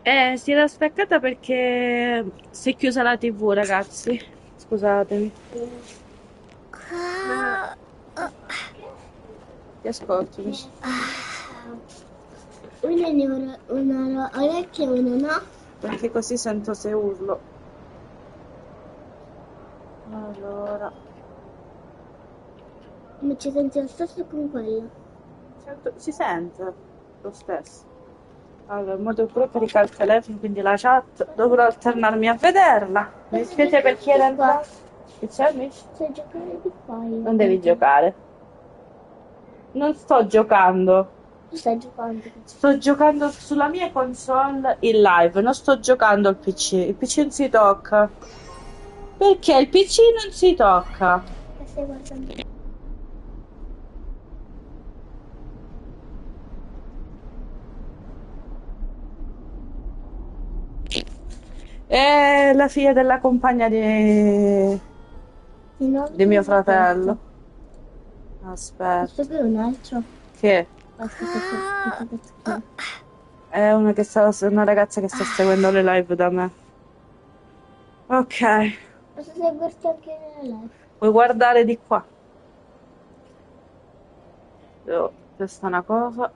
Si era staccata perché si è chiusa la TV, ragazzi. Scusatemi. Ti ascolto. Una una orecchia e una no. Perché così sento se urlo. Allora. Ma ci senti lo stesso con quella? Si sente lo stesso. Allora, mo devo pure caricare il telefono, quindi la chat dovrò alternarmi a vederla. Mi Posso dispiace per giocare chi di era qua? entrato. Che c'è, amici? Posso giocare di qua io. Non devi giocare. Non sto giocando. Tu stai giocando. Sto giocando sulla mia console in live, non sto giocando al PC. Il PC non si tocca. Perché il PC non si tocca? Che stai guardando? È la figlia della compagna Di nuovo di mio sono fratello. aperto. Posso Aspetta. avere un altro? Che? Questo pezzo qui. È una ragazza che sta seguendo le live da me. Ok. Posso seguirti anche nella live? Vuoi guardare di qua? Questa è una cosa.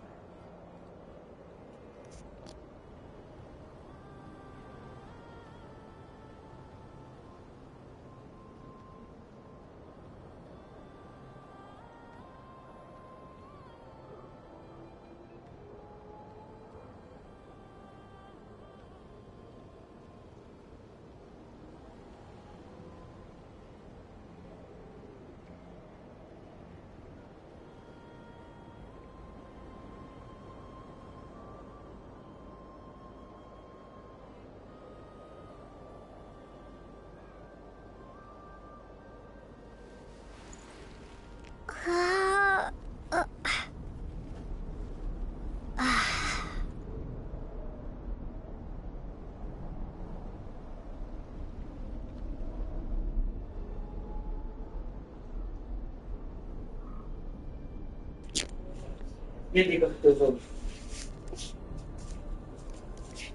Io dico tutto solo.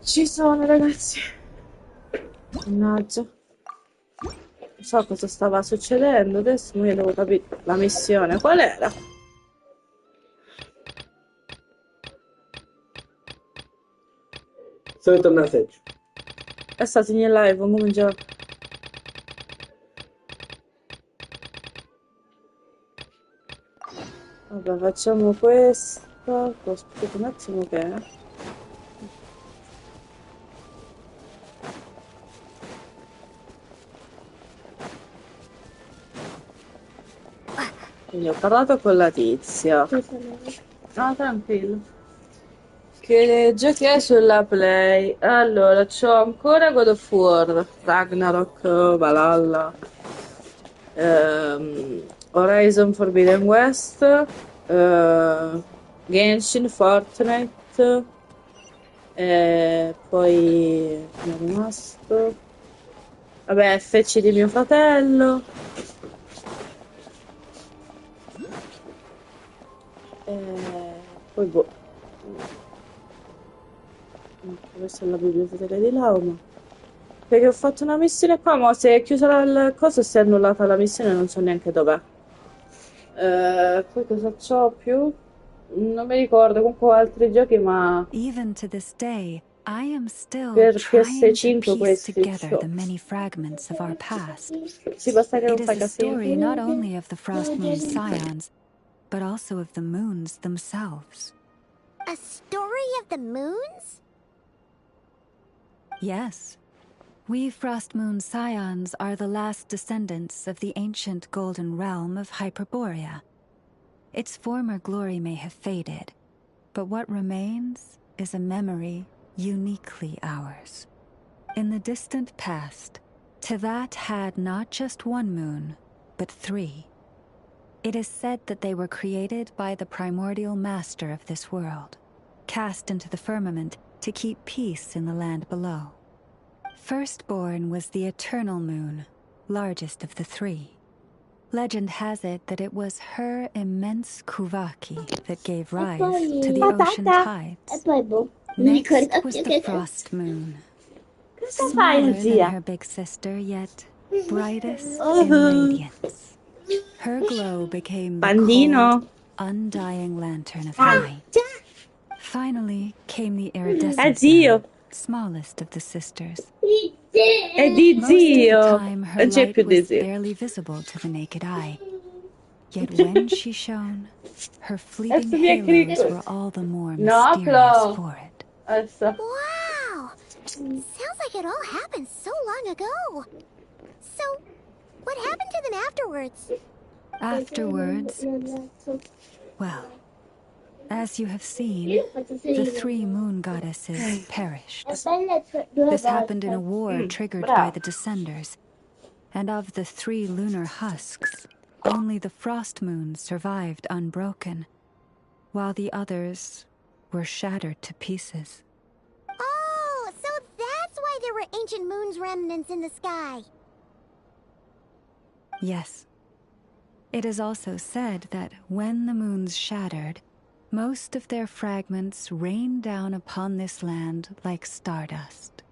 Ci sono, ragazzi. Mannaggia. Non so cosa stava succedendo adesso, ma io devo capire la missione. Qual era? Sono tornato a è stato in live, mo mi gioco. Vabbè, facciamo questo. Aspetta un attimo che... Quindi ho parlato con la tizia. No, tranquillo. Che giochi hai sulla Play? Allora, c'ho ancora God of War, Ragnarok, Valhalla, Horizon Forbidden West, Genshin, Fortnite, poi mi è rimasto, vabbè, FC di mio fratello, poi boh, questa è la biblioteca di Lauma. Perché ho fatto una missione qua, ma se è chiusa la cosa, si è annullata la missione, non so neanche dov'è. Poi cosa c'ho più? Non mi ricordo, comunque ho altri giochi, ma Even to this day, I am still per trying to PS5 piece questi together c'ho. the many fragments of our past. Sì, basta che It non is fai a casino. story not only of the Frost Moon's scions, but also of the moons themselves. A story of the moons? Yes, we Frost Moon scions are the last descendants of the ancient golden realm of Hyperborea. Its former glory may have faded, but what remains is a memory uniquely ours. In the distant past, Tevat had not just one moon, but 3. It is said that they were created by the primordial master of this world, cast into the firmament to keep peace in the land below. Firstborn was the eternal moon, largest of the 3. Legend has it that it was her immense kuvaki that gave rise to the ocean Patata. E tides. poi boh. Mi Next ricordo was più the che frost moon, Cosa fai, smaller than zia? her big sister, yet brightest in Oh, radiance. Her glow became the cold, Bandino. undying lantern of the Ah, night. Finally came the è iridescent zio. moon, smallest of the sisters. È di Most of the zio. time, her Non c'è light più di was zio. barely visible to the naked eye. Yet when she shone, her fleeting Adesso mi è halos crico. were all the more No, mysterious Flo. for it. Adesso. Wow! Sounds like it all happened so long ago. So, what happened to them afterwards? Afterwards, well, as you have seen, the 3 moon goddesses perished. This happened in a war triggered by Bravo. the Descenders, and of the 3 lunar husks, only the frost moons survived unbroken, while the others were shattered to pieces. Oh, so that's why there were ancient moon's remnants in the sky. Yes. It is also said that when the moons shattered, most of their fragments rained down upon this land like stardust.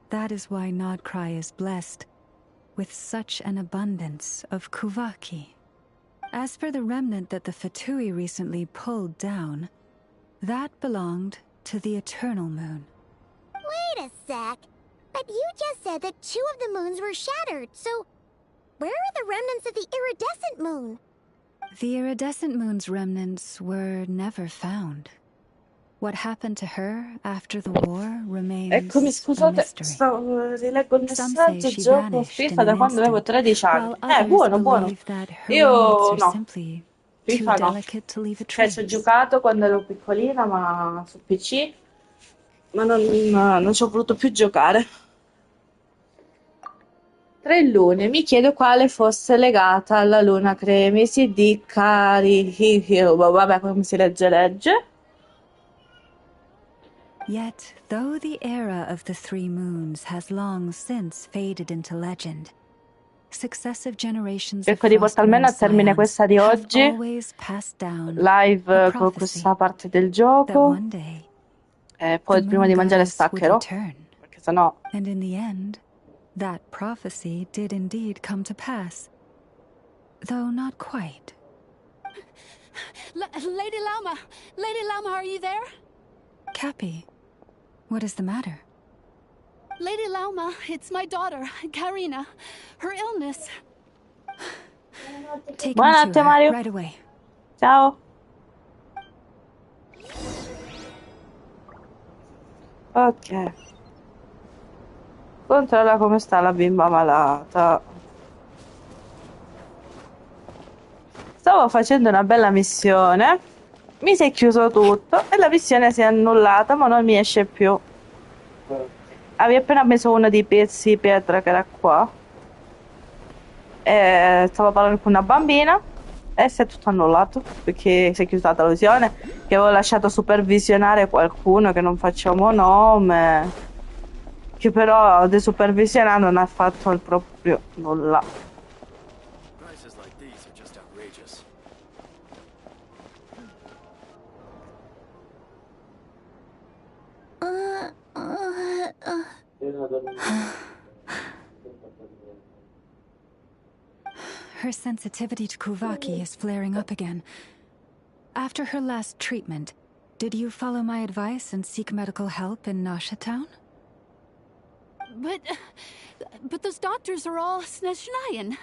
That is why Nodcry is blessed with such an abundance of Kuvaki. As for the remnant that the Fatui recently pulled down, that belonged to the Eternal Moon. Wait a sec. But you just said that 2 of the moons were shattered, so where are the remnants of the iridescent moon? The iridescent moon's remnants were never found. What happened to her after the war remains Eccomi, a scusate, mystery. rileggo il Some say messaggio. she Gioco vanished in FIFA an da quando avevo instant, 13 anni. while others Buono, buono. believe that her remnants Io are no, simply too FIFA no. delicate to leave a Cioè, ci ho trace. giocato quando ero piccolina, ma su PC, ma non ci ho voluto più giocare. 3 lune, mi chiedo quale fosse legata alla luna Cremisi di vabbè, come si legge. Yet, though the era of the 3 moons has long since faded into legend, successive generations of Cerco di frost portare almeno moon a termine scions questa di have oggi, always passed down a live con prophecy questa parte del that gioco, one day e the poi prima moon di mangiare goddess would staccherò, return. perché sennò... And in the end, that prophecy did indeed come to pass. Though not quite. Lady Lama! Lady Lama, are you there? Cappy, what is the matter? Lady Lama, it's my daughter, Karina. Her illness. Take me to Buonanotte her, Mario, right away. ciao! Ok, controlla come sta la bimba malata. Stavo facendo una bella missione, mi si è chiuso tutto e la missione si è annullata, ma non mi esce più. Avevi appena messo uno dei pezzi di pietra che era qua. E stavo parlando con una bambina e si è tutto annullato perché si è chiusa la televisione. Che avevo lasciato supervisionare qualcuno che non facciamo nome, che però di supervisionare non ha fatto il proprio nulla. Prices like these are just outrageous. Her sensitivity to Kuvaki is flaring up again. After her last treatment, did you follow my advice and seek medical help in Nasha Town? But those doctors are all Snezhnayan.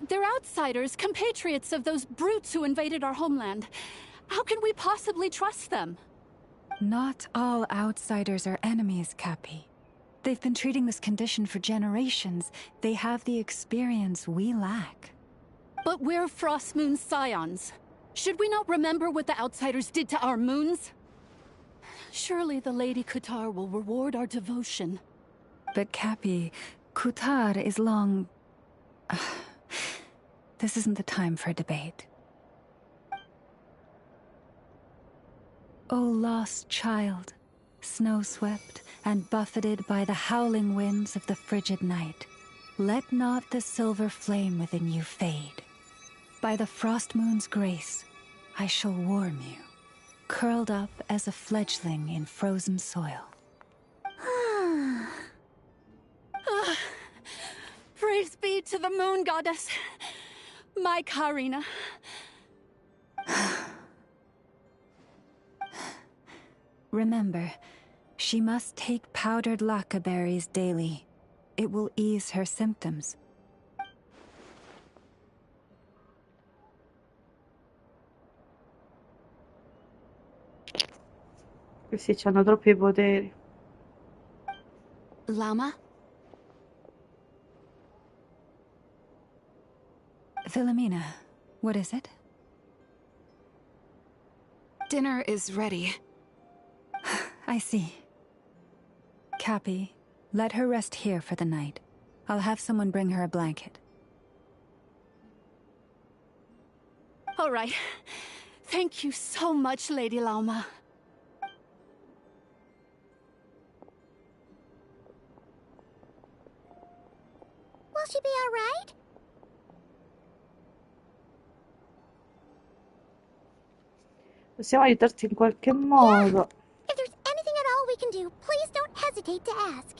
They're outsiders, compatriots of those brutes who invaded our homeland. How can we possibly trust them? Not all outsiders are enemies, Cappy. They've been treating this condition for generations. They have the experience we lack. But we're Frost Moon scions. Should we not remember what the outsiders did to our moons? Surely the Lady Kutar will reward our devotion. But Cappy, Kutar is long... This isn't the time for a debate. O lost child, snow-swept and buffeted by the howling winds of the frigid night, let not the silver flame within you fade. By the frost moon's grace, I shall warm you, curled up as a fledgling in frozen soil. Praise be to the moon goddess, my Karina. Remember, she must take powdered lacca berries daily. It will ease her symptoms. Questi hanno troppi poteri. Llama? Philomena, what is it? Dinner is ready. I see. Cappy, let her rest here for the night. I'll have someone bring her a blanket. All right. Thank you so much, Lady Llama. Will she be all right? Possiamo aiutarti in qualche modo. If there's anything at all we can do, please don't hesitate to ask.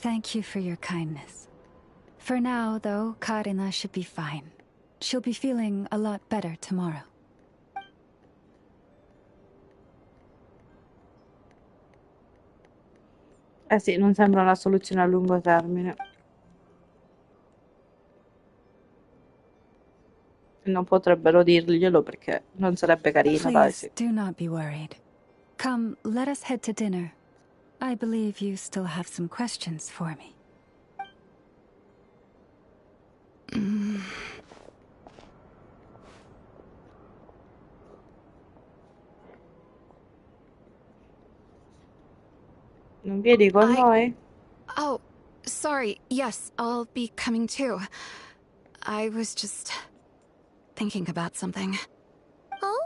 Thank you for your kindness. For now, though, Karina should be fine. She'll be feeling a lot better tomorrow. Eh sì, non sembra una soluzione a lungo termine. Non potrebbero dirglielo perché non sarebbe carina, dai, Please, sì. do not be worried. Come, let us head to dinner. I believe you still have some questions for me. Non vieni con noi? Oh, sorry. Yes, I'll be coming too. I was just thinking about something. Oh?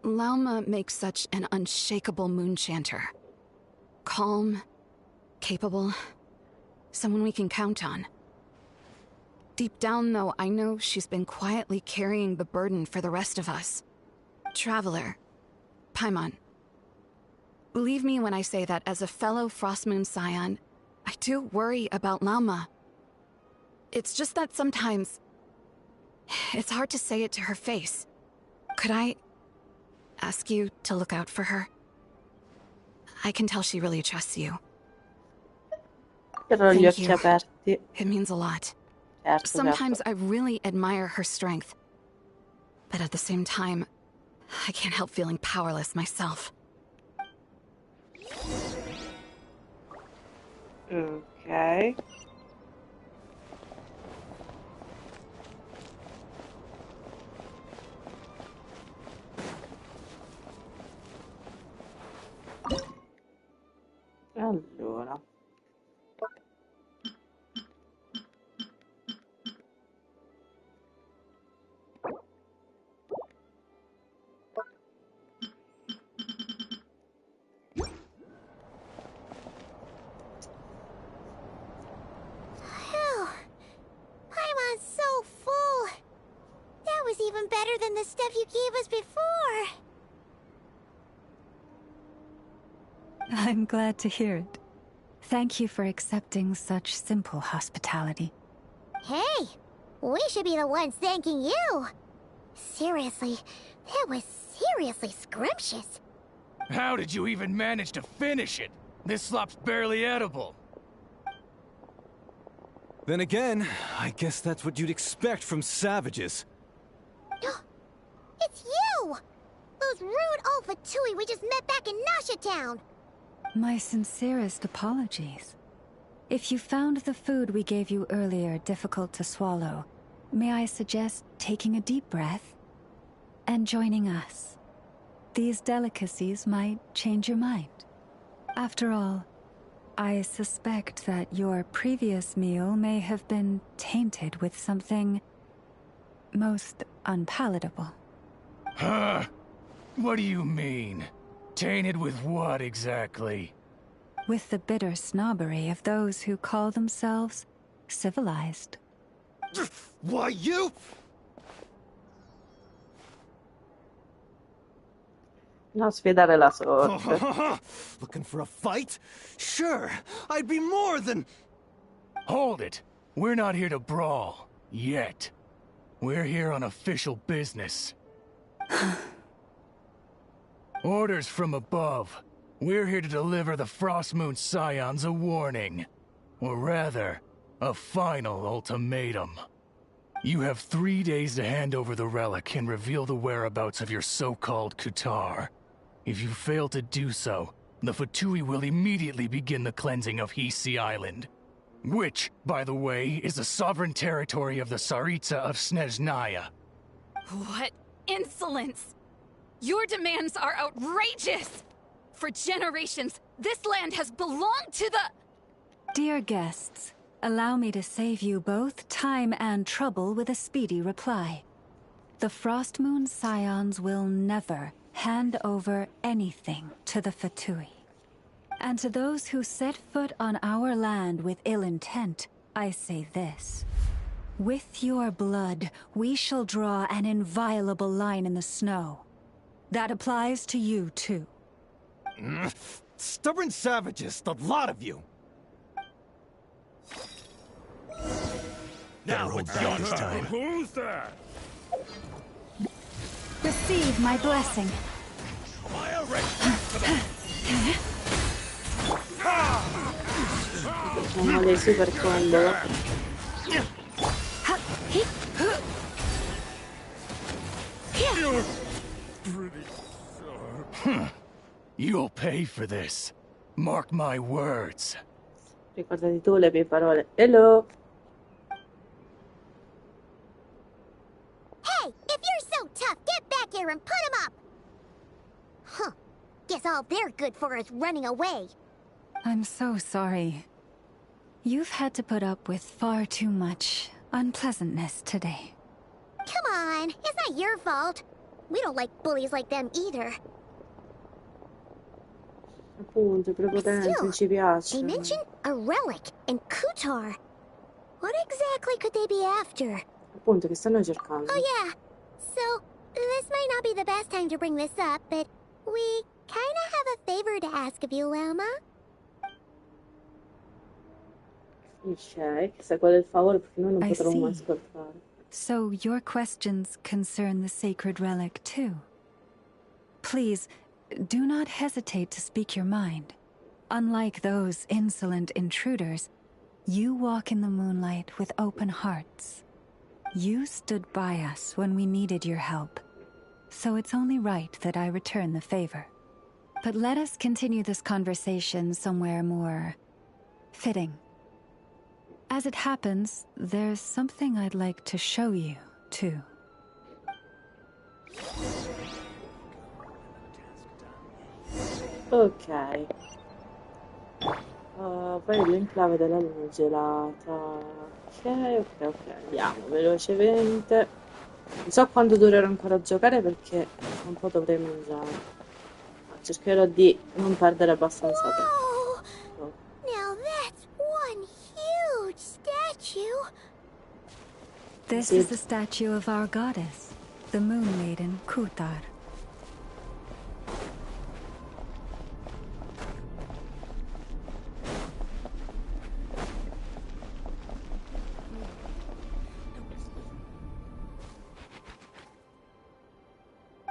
Lauma makes such an unshakable moon chanter. Calm, capable, someone we can count on. Deep down, though, I know she's been quietly carrying the burden for the rest of us. Traveler, Paimon. Believe me when I say that as a fellow Frostmoon Scion, I do worry about Lauma. It's just that sometimes it's hard to say it to her face. Could I ask you to look out for her? I can tell she really trusts you. Però gli Thank occhi you. aperti. It means a lot. Certo, Sometimes certo. I really admire her strength. But at the same time, I can't help feeling powerless myself. Ok. Allora. Phew. Paimon's so full. That was even better than the stuff you gave us before. I'm glad to hear it. Thank you for accepting such simple hospitality. Hey, we should be the ones thanking you. Seriously, that was seriously scrumptious. How did you even manage to finish it? This slop's barely edible. Then again, I guess that's what you'd expect from savages. It's you! Those rude Alpha Tui we just met back in Nasha Town. My sincerest apologies. If you found the food we gave you earlier difficult to swallow, may I suggest taking a deep breath and joining us? These delicacies might change your mind. After all, I suspect that your previous meal may have been tainted with something most unpalatable. Huh? What do you mean? Tainted with what exactly? With the bitter snobbery of those who call themselves civilized. Why, you... Non sfidare la sorte. Looking for a fight? Sure, I'd be more than... Hold it! We're not here to brawl. Yet. We're here on official business. Orders from above. We're here to deliver the Frostmoon Scions a warning. Or rather, a final ultimatum. You have 3 days to hand over the relic and reveal the whereabouts of your so-called Kutar. If you fail to do so, the Fatui will immediately begin the cleansing of Hisi Island. Which, by the way, is the sovereign territory of the Tsaritsa of Snezhnaya. What insolence! Your demands are outrageous! For generations, this land has belonged to the... Dear guests, allow me to save you both time and trouble with a speedy reply. The Frostmoon Scions will never hand over anything to the Fatui. And to those who set foot on our land with ill intent, I say this. With your blood, we shall draw an inviolable line in the snow. That applies to you, too. Stubborn savages, the lot of you! Now it's your time. Who's that? Receive my blessing. Facciamo dei super combo. You're pretty sharp. You'll pay for this. Mark my words. Ricordati tu le mie parole. Hello. Hey, if you're so tough, get back here and put him up! Huh. Guess all they're good for is running away. I'm so sorry. You've had to put up with far too much unpleasantness today. Come on, it's not your fault. We don't like bullies like them either. Appunto, prepotenza, non ci They piace. mentioned a relic and Kutar. What exactly could they be after? Appunto, che stanno cercando. Oh yeah, so this might not be the best time to bring this up, but we kinda have a favor to ask of you, Lama. Ok, chissà qual è il favore perché noi non I potremo mai see. ascoltare. So your questions concern the sacred relic too. Please, do not hesitate to speak your mind. Unlike those insolent intruders, you walk in the moonlight with open hearts. You stood by us when we needed your help, so it's only right that I return the favor. But let us continue this conversation somewhere more fitting. As it happens, there's something I'd like to show you, too. Ok. Poi l'enclave della luna gelata. Ok, andiamo velocemente. Non so quanto durerò ancora a giocare perché un po' dovrei mangiare. Ma cercherò di non perdere abbastanza tempo. Whoa! Now that's one huge statue. This Did- is the statue of our goddess, the Moon Maiden Kutar.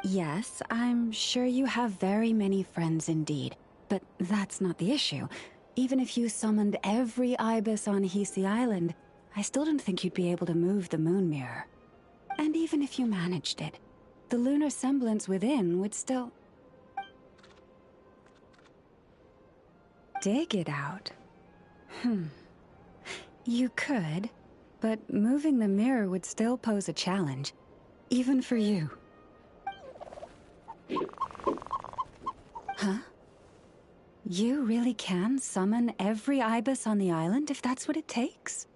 Yes, I'm sure you have very many friends indeed, but that's not the issue. Even if you summoned every ibis on Hisi Island, I still don't think you'd be able to move the moon mirror. And even if you managed it, the lunar semblance within would still... Dig it out? You could, but moving the mirror would still pose a challenge, even for you. Huh? You really can summon every ibis on the island if that's what it takes?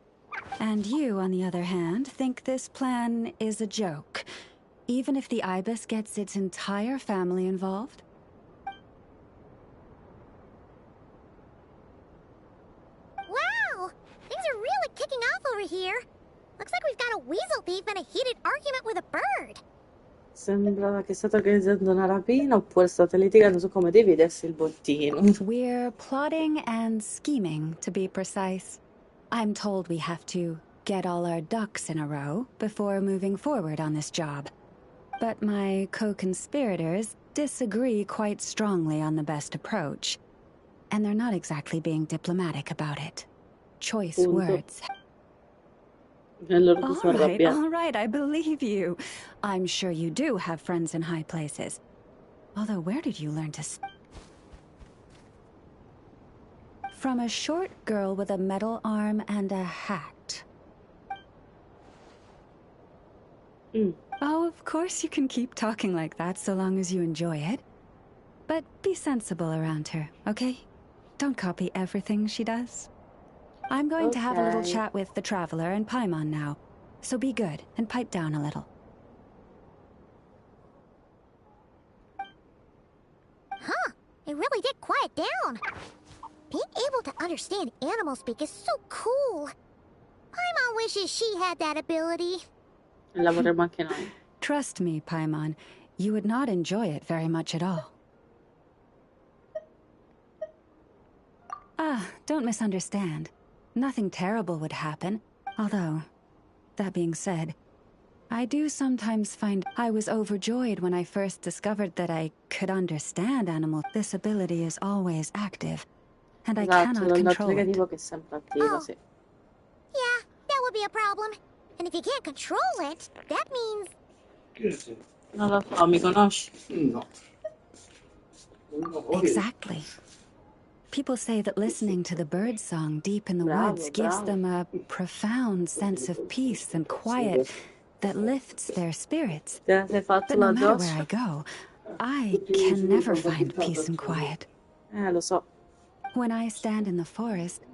And you, on the other hand, think this plan is a joke, even if the ibis gets its entire family involved? Wow! Things are really kicking off over here. Looks like we've got a weasel thief and a heated argument with a bird. Sembra che state organizzando una rapina oppure state litigando su come dividersi il bottino. We're plotting and scheming, to be precise. I'm told we have to get all our ducks in a row before moving forward on this job. But my co-conspirators disagree quite strongly on the best approach. And they're not exactly being diplomatic about it. Choice Punto. words. E loro si sono arrabbiati. All right, I believe you. I'm sure you do have friends in high places. Although, where did you learn to From a short girl with a metal arm and a hat. Oh, of course you can keep talking like that so long as you enjoy it. But be sensible around her, okay? Don't copy everything she does. I'm going to have a little chat with the Traveler and Paimon now. So be good and pipe down a little. Huh, it really did quiet down. Being able to understand animal speak is so cool. Paimon wishes she had that ability. Lavoriamo anche noi. Trust me, Paimon, you would not enjoy it very much at all. Don't misunderstand. Nothing terrible would happen. Although, that being said, I do sometimes find I was overjoyed when I first discovered that I could understand animal. This ability is always active, and I cannot control it. Negativo che è sempre attivo, sì. Yeah, that would be a problem. And if you can't control it, that means... Non lo so, mi conosci? No. Exactly. People say that listening to the bird song deep in the woods gives them a profound sense of peace and quiet that lifts their spirits. But no matter where I go, I can never find peace and quiet. Lo so. When I stand in the forest,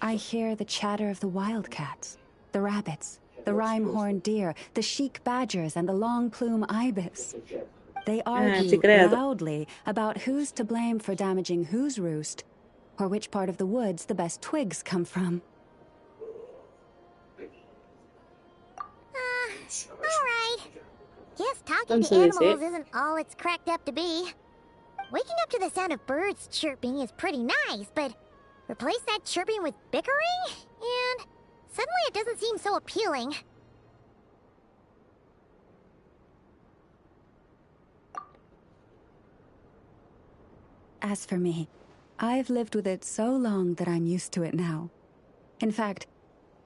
I hear the chatter of the wildcats, the rabbits, the rhyme-horned deer, the chic badgers, and the long-plume ibis. They argue loudly about who's to blame for damaging whose roost, or which part of the woods the best twigs come from. Alright. Guess talking to animals isn't all it's cracked up to be. Waking up to the sound of birds chirping is pretty nice, but replace that chirping with bickering? And suddenly it doesn't seem so appealing. As for me, I've lived with it so long that I'm used to it now. In fact,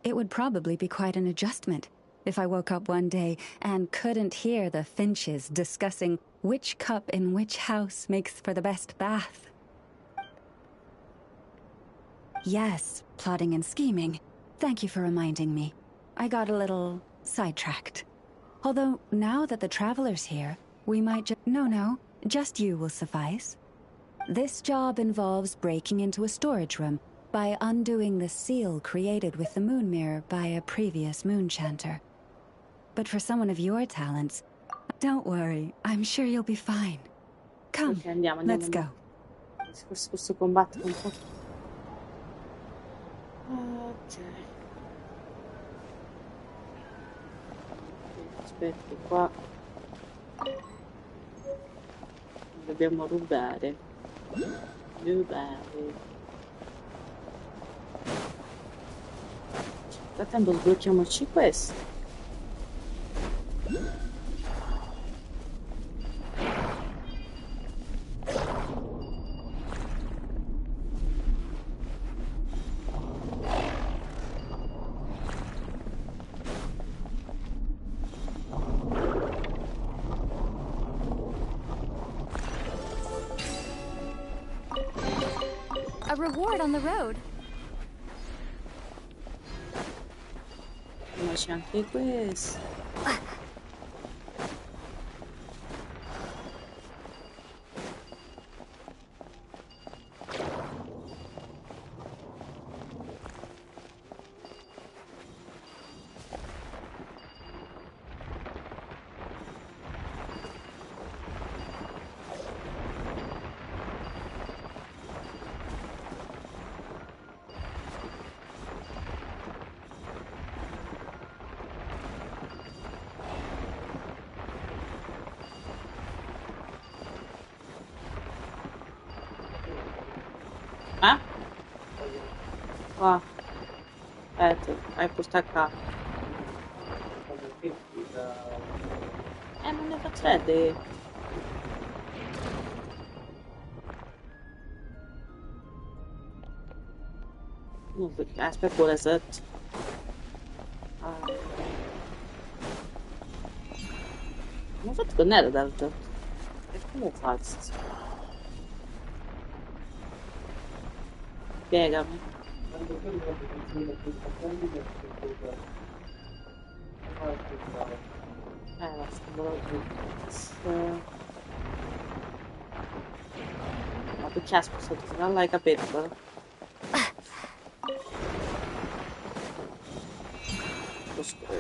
it would probably be quite an adjustment if I woke up one day and couldn't hear the finches discussing which cup in which house makes for the best bath. Yes, plotting and scheming. Thank you for reminding me. I got a little sidetracked. Although, now that the Traveler's here, we might No, just you will suffice. This job involves breaking into a storage room by undoing the seal created with the moon mirror by a previous moon chanter. But for someone of your talents, don't worry, I'm sure you'll be fine. Come, let's go. Questo combattere un po'. Ok. Aspetti qua. Dobbiamo rubare. Nel frattempo sblocchiamoci questo. A reward on the road. Ma c'è anche questo. Eh? Qua. Aspetta, vai portare qua. Non ne faccio vedere. Aspetta pure set. Ma fatto con era d'altro. E come faccio? Spiegami. La ma perché ha spostato? Se non l'hai capito, però.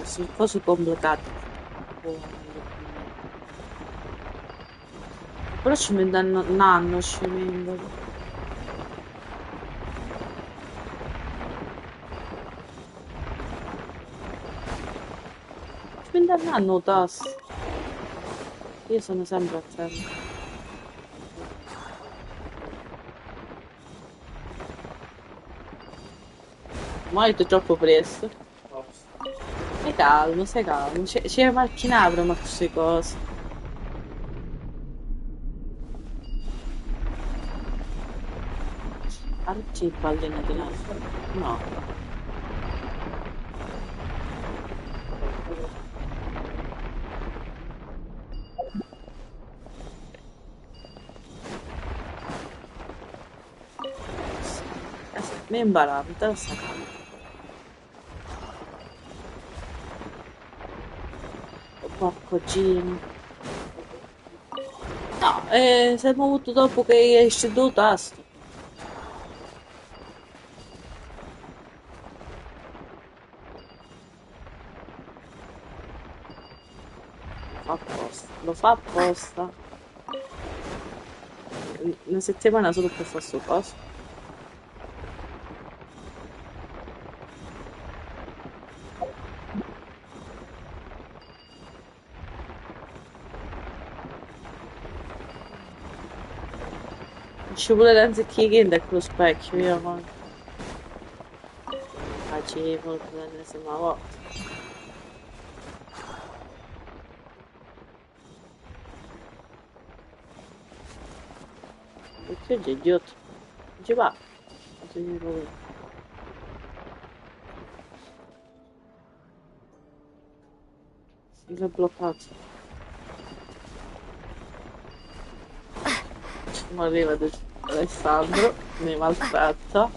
Sono cose complicate. Però ci mettono un anno, ci mettono. Ci mettono un anno, tas. Io sono sempre attento. Ma è troppo presto. Stai calmo. C'è macchina ma queste cose. Arci il pallino di là. No. Mi imbarazzo, te lo sta calmo. Porco Gino. No, siamo avuto dopo che esce due tasto. Lo fa apposta. Una settimana solo per fare sto coso. Ci vuole l'anzicchino da quello specchio, io ma facevo l'ennesima volta. Perché è idiota? Non ci va. Si è bloccato. Ma arriva Alessandro, mi maltratta.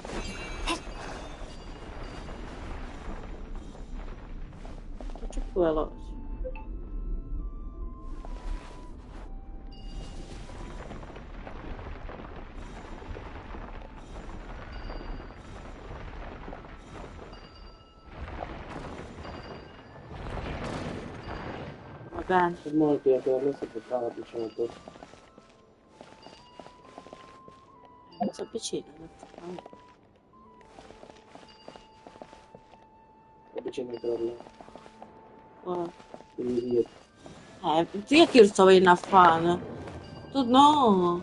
Faccio più veloce. Va bene. È molto che per me si portava vicino. Non si avvicina. Vicino a quello. Guarda. Quindi Io che lo stavo in affane. Tu no.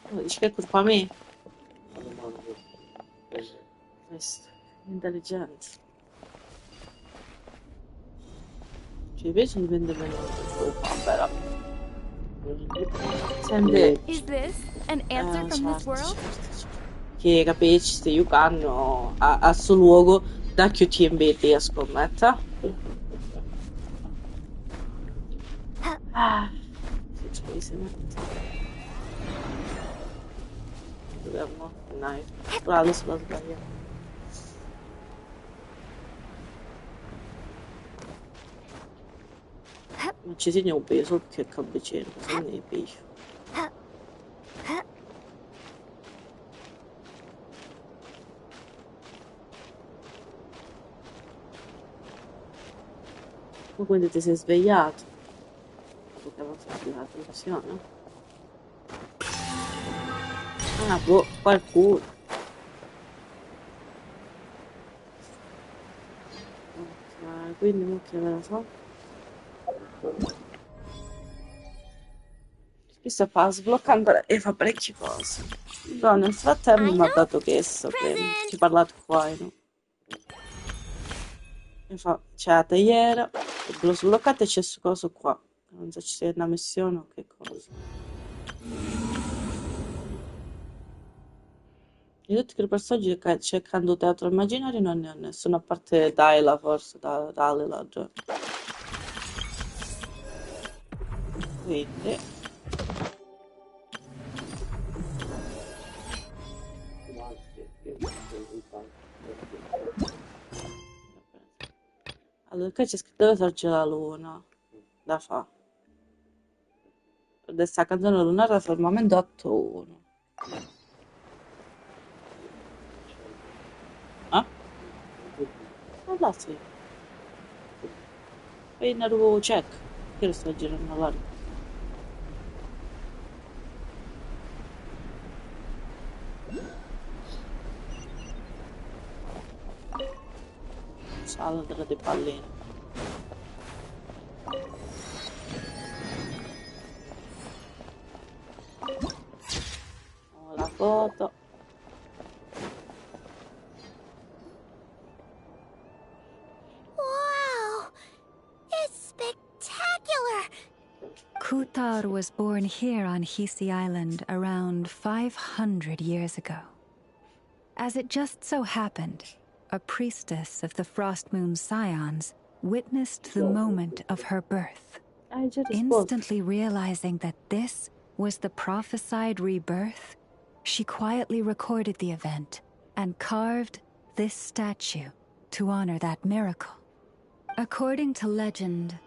Dici che è colpa mia? Questo, intelligenza. Cioè invece dipende meno però. Sente. Is this an answer from this world? Che capisci se giocano a suo luogo da che ti imbedi a scommettere. Si ci mette. Dobbiamo, dai, bravo sulla sbaglia. Ma ci segna un peso che è vicino, se ne pesce. Ma quindi ti sei svegliato? Poteva fare la televisione? Ah, boh, qualcuno. quindi mo che ve la so. Qui sta fa sbloccando e fa parecchie cose. Però nel frattempo mi ha dato questo che ci parlate qua, no? E fa, c'è la tagliera, l'ho sbloccata e c'è questo coso qua. Non so se c'è una missione o che cosa. Di tutti i personaggi che cercando teatro immaginario non ne ho nessuno, a parte Daila forse, Dalila già. Quindi... Allora, qua c'è scritto dove sorge la luna. Da fa. Per questa canzone lunare fermamente 8-1. Ah? Allora sì. Poi ne avevo check. Che lo sto girando all'aria. Sala di palline. La foto. Wow! It's spectacular! Kutar was born here on Hisi Island around 500 years ago. As it just so happened, a priestess of the Frost Moon Scions witnessed the moment of her birth. Instantly realizing that this was the prophesied rebirth, she quietly recorded the event and carved this statue to honor that miracle. According to legend,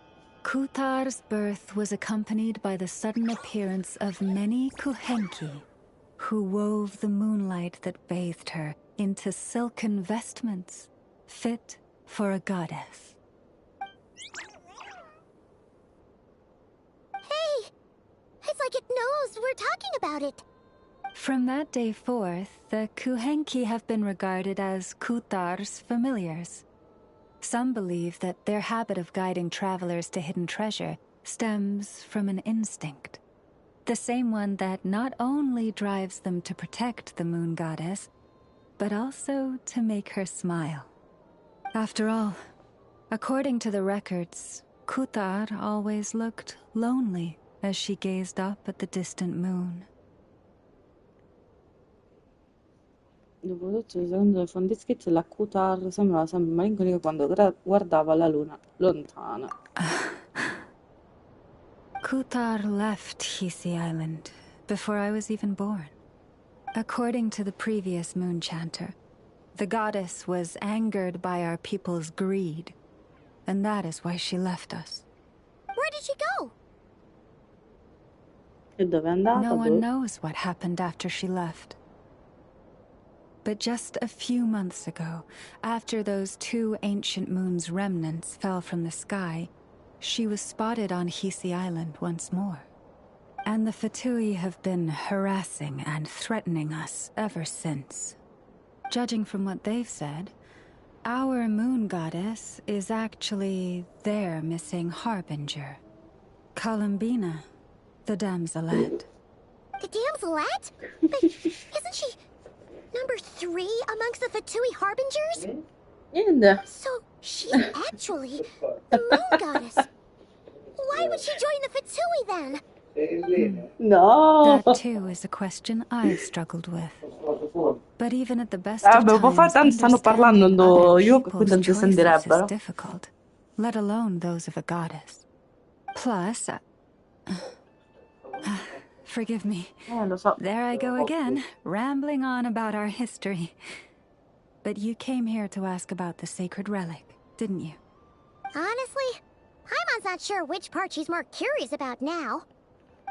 Kutar's birth was accompanied by the sudden appearance of many Kuhenki, who wove the moonlight that bathed her into silken vestments fit for a goddess. Hey! It's like it knows we're talking about it. From that day forth, the Kuhenki have been regarded as Kutar's familiars. Some believe that their habit of guiding travelers to hidden treasure stems from an instinct. The same one that not only drives them to protect the moon goddess, but also to make her smile. After all, according to the records, Kutar always looked lonely as she gazed up at the distant moon. Dopo tutto, secondo le fonti scritte, la Kutar sembrava sempre malinconica quando guardava la luna lontana. Kutar left Hisi Island before I was even born. According to the previous moon chanter, the goddess was angered by our people's greed, and that is why she left us. Where did she go? E dove è andata? No one knows what happened after she left. But just a few months ago, after those 2 ancient moon's remnants fell from the sky, she was spotted on Hisi Island once more. And the Fatui have been harassing and threatening us ever since. Judging from what they've said, our moon goddess is actually their missing harbinger, Columbina, the damselette. The damselette? But isn't she number 3 amongst the Fatui harbingers? Niente. So she's actually the moon goddess. Why would she join the Fatui then? No. That too is a question I've struggled with. But even at the best Ah, of beh, un po' fa times, tanto stanno parlando understanding other io che people's quindi non si choices is sentirebbero. difficult, let alone those of a goddess. Plus, forgive me. Lo so. There I go again, rambling on about our history. But you came here to ask about the sacred relic, didn't you? Honestly, Paimon's not sure which part she's more curious about now.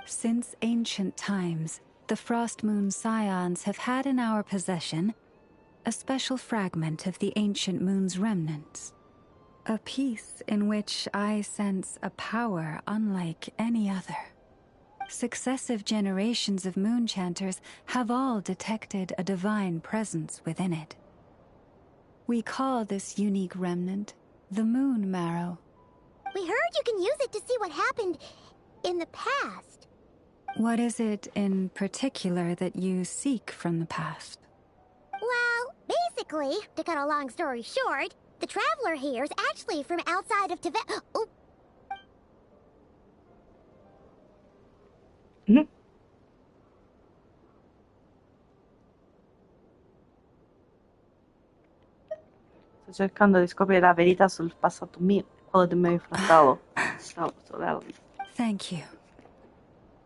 Since ancient times, the Frost Moon Scions have had in our possession a special fragment of the ancient moon's remnants. A piece in which I sense a power unlike any other. Successive generations of moon chanters have all detected a divine presence within it. We call this unique remnant The moon marrow. We heard you can use it to see what happened in the past. What is it in particular that you seek from the past? Well, basically, to cut a long story short, the traveler here is actually from outside of Tibet. Oh. Sto cercando di scoprire la verità sul passato mio, quello del mio fratello. Sorella. Thank you.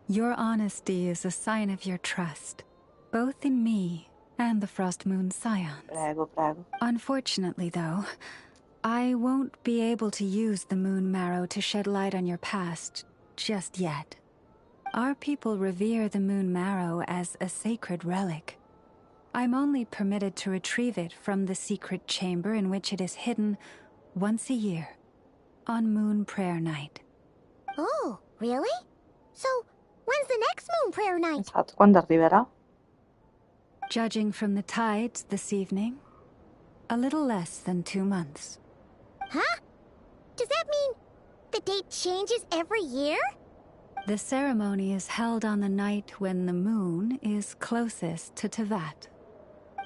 Your honesty is a sign of your trust, both in me and the Frost Moon Scions. Prego, prego. Unfortunately, though, I won't be able to use the moon marrow to shed light on your past just yet. Our people revere the moon marrow as a sacred relic. I'm only permitted to retrieve it from the secret chamber in which it is hidden once a year, on Moon Prayer Night. Oh, really? So, when's the next Moon Prayer Night? Esatto, quando arriverà? Judging from the tides this evening, a little less than 2 months. Huh? Does that mean the date changes every year? The ceremony is held on the night when the moon is closest to Tevat.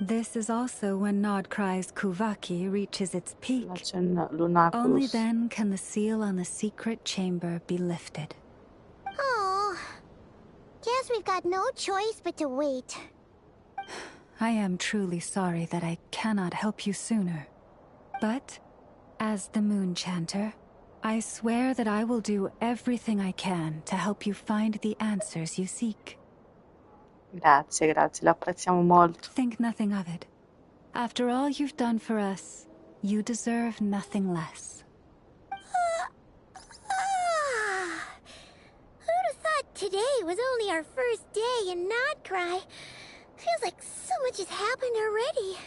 This is also when Nodcry's Kuvaki reaches its peak. Only then can the seal on the secret chamber be lifted. Oh, guess we've got no choice but to wait. I am truly sorry that I cannot help you sooner. But, as the Moon Chanter, I swear that I will do everything I can to help you find the answers you seek. Grazie, grazie, lo apprezziamo molto. Think nothing of it. After all you've done for us, you deserve nothing less. Who'd have thought today was only our first day in Nodcry? Feels like so much has happened already.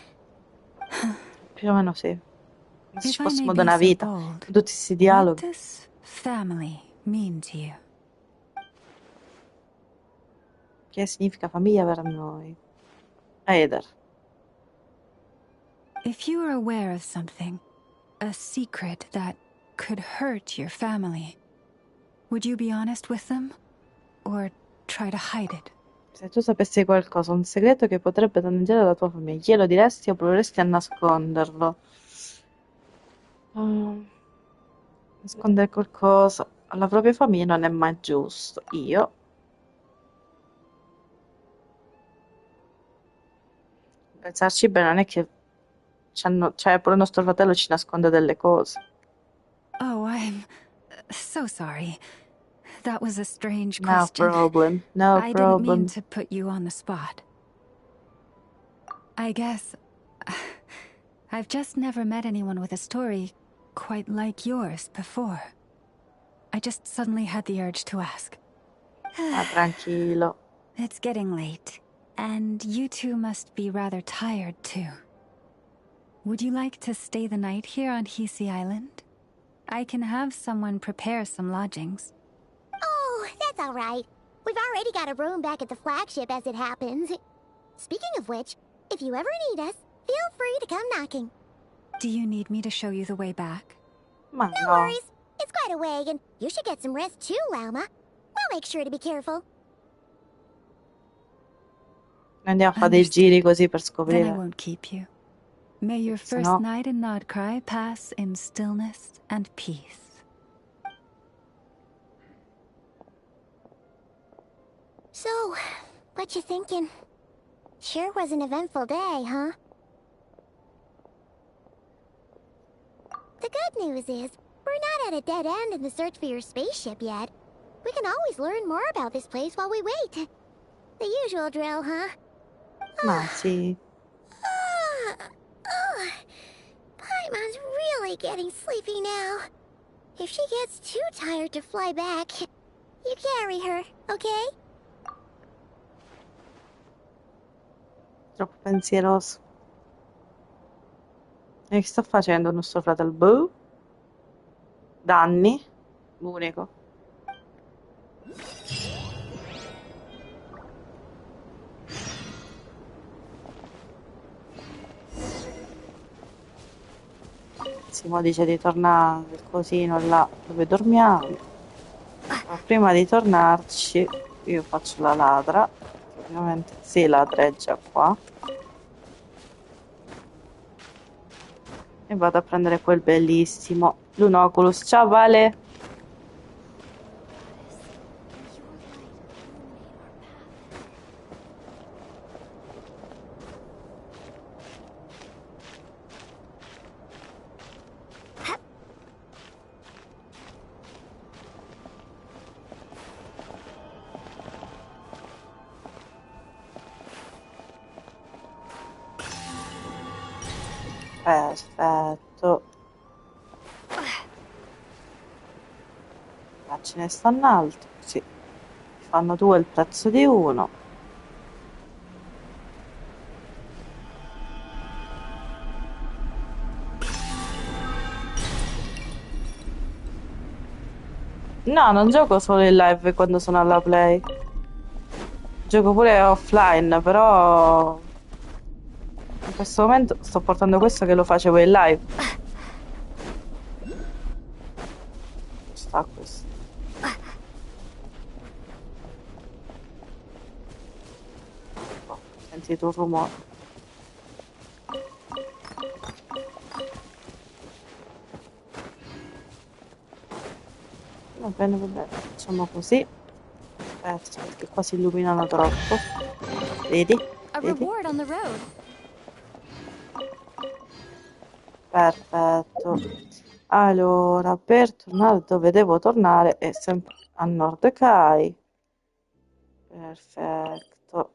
Più o meno sì. Se ci If I may fossimo be da una so vita, bold, tutti questi what dialoghi. does family mean to you? Che significa famiglia per noi? Eder. If you are aware of something, a secret that could hurt your family, would you be honest with them? Or try to hide it? Se tu sapessi qualcosa, un segreto che potrebbe danneggiare la tua famiglia, glielo diresti o proveresti a nasconderlo? Nascondere qualcosa alla propria famiglia non è mai giusto. Io pensarci bene, non è che cioè pure il nostro fratello ci nasconde delle cose. Oh, I'm so sorry. That was a strange No question. problem. No I problem. didn't mean to put you on the spot. I guess I've just never met anyone with a story quite like yours before. I just suddenly had the urge to ask. Tranquillo. It's getting late, and you two must be rather tired too. Would you like to stay the night here on Hisi Island? I can have someone prepare some lodgings. Oh, that's all right. We've already got a room back at the flagship as it happens. Speaking of which, if you ever need us, feel free to come knocking. Do you need me to show you the way back? Ma No worries. It's quite a way, and you should get some rest too, Lauma. We'll make sure to be careful. Andiamo a fare dei giri così per Then I scoprire. won't keep you. May your Se first no- night in Nodcry pass in stillness and peace. So, what you thinking? Sure was an eventful day, huh? The good news is, we're not at a dead end in the search for your spaceship yet. We can always learn more about this place while we wait. The usual drill, huh? Ma sì. Paimon's really getting sleepy now. If she gets too tired to fly back, you carry her, okay? Troppo pensieroso. E che sta facendo il nostro fratello? Boh? Danni? Unico. Simo dice di tornare al cosino là dove dormiamo. Ma prima di tornarci io faccio la ladra, ovviamente sì, ladra è già qua, e vado a prendere quel bellissimo Lunoculus. Ciao Vale! Perfetto. Ah, ce ne stanno altri, sì. Fanno due il prezzo di uno. No, non gioco solo in live quando sono alla play. Gioco pure offline, però in questo momento sto portando questo che lo facevo in live. Sta questo. Oh, ho sentito un rumore. Va bene, facciamo così. Aspetta, perché qua si illuminano troppo. Vedi? A Vedi? reward on the road. Perfetto. Allora, per tornare dove devo tornare è sempre a Nord Kai. Perfetto.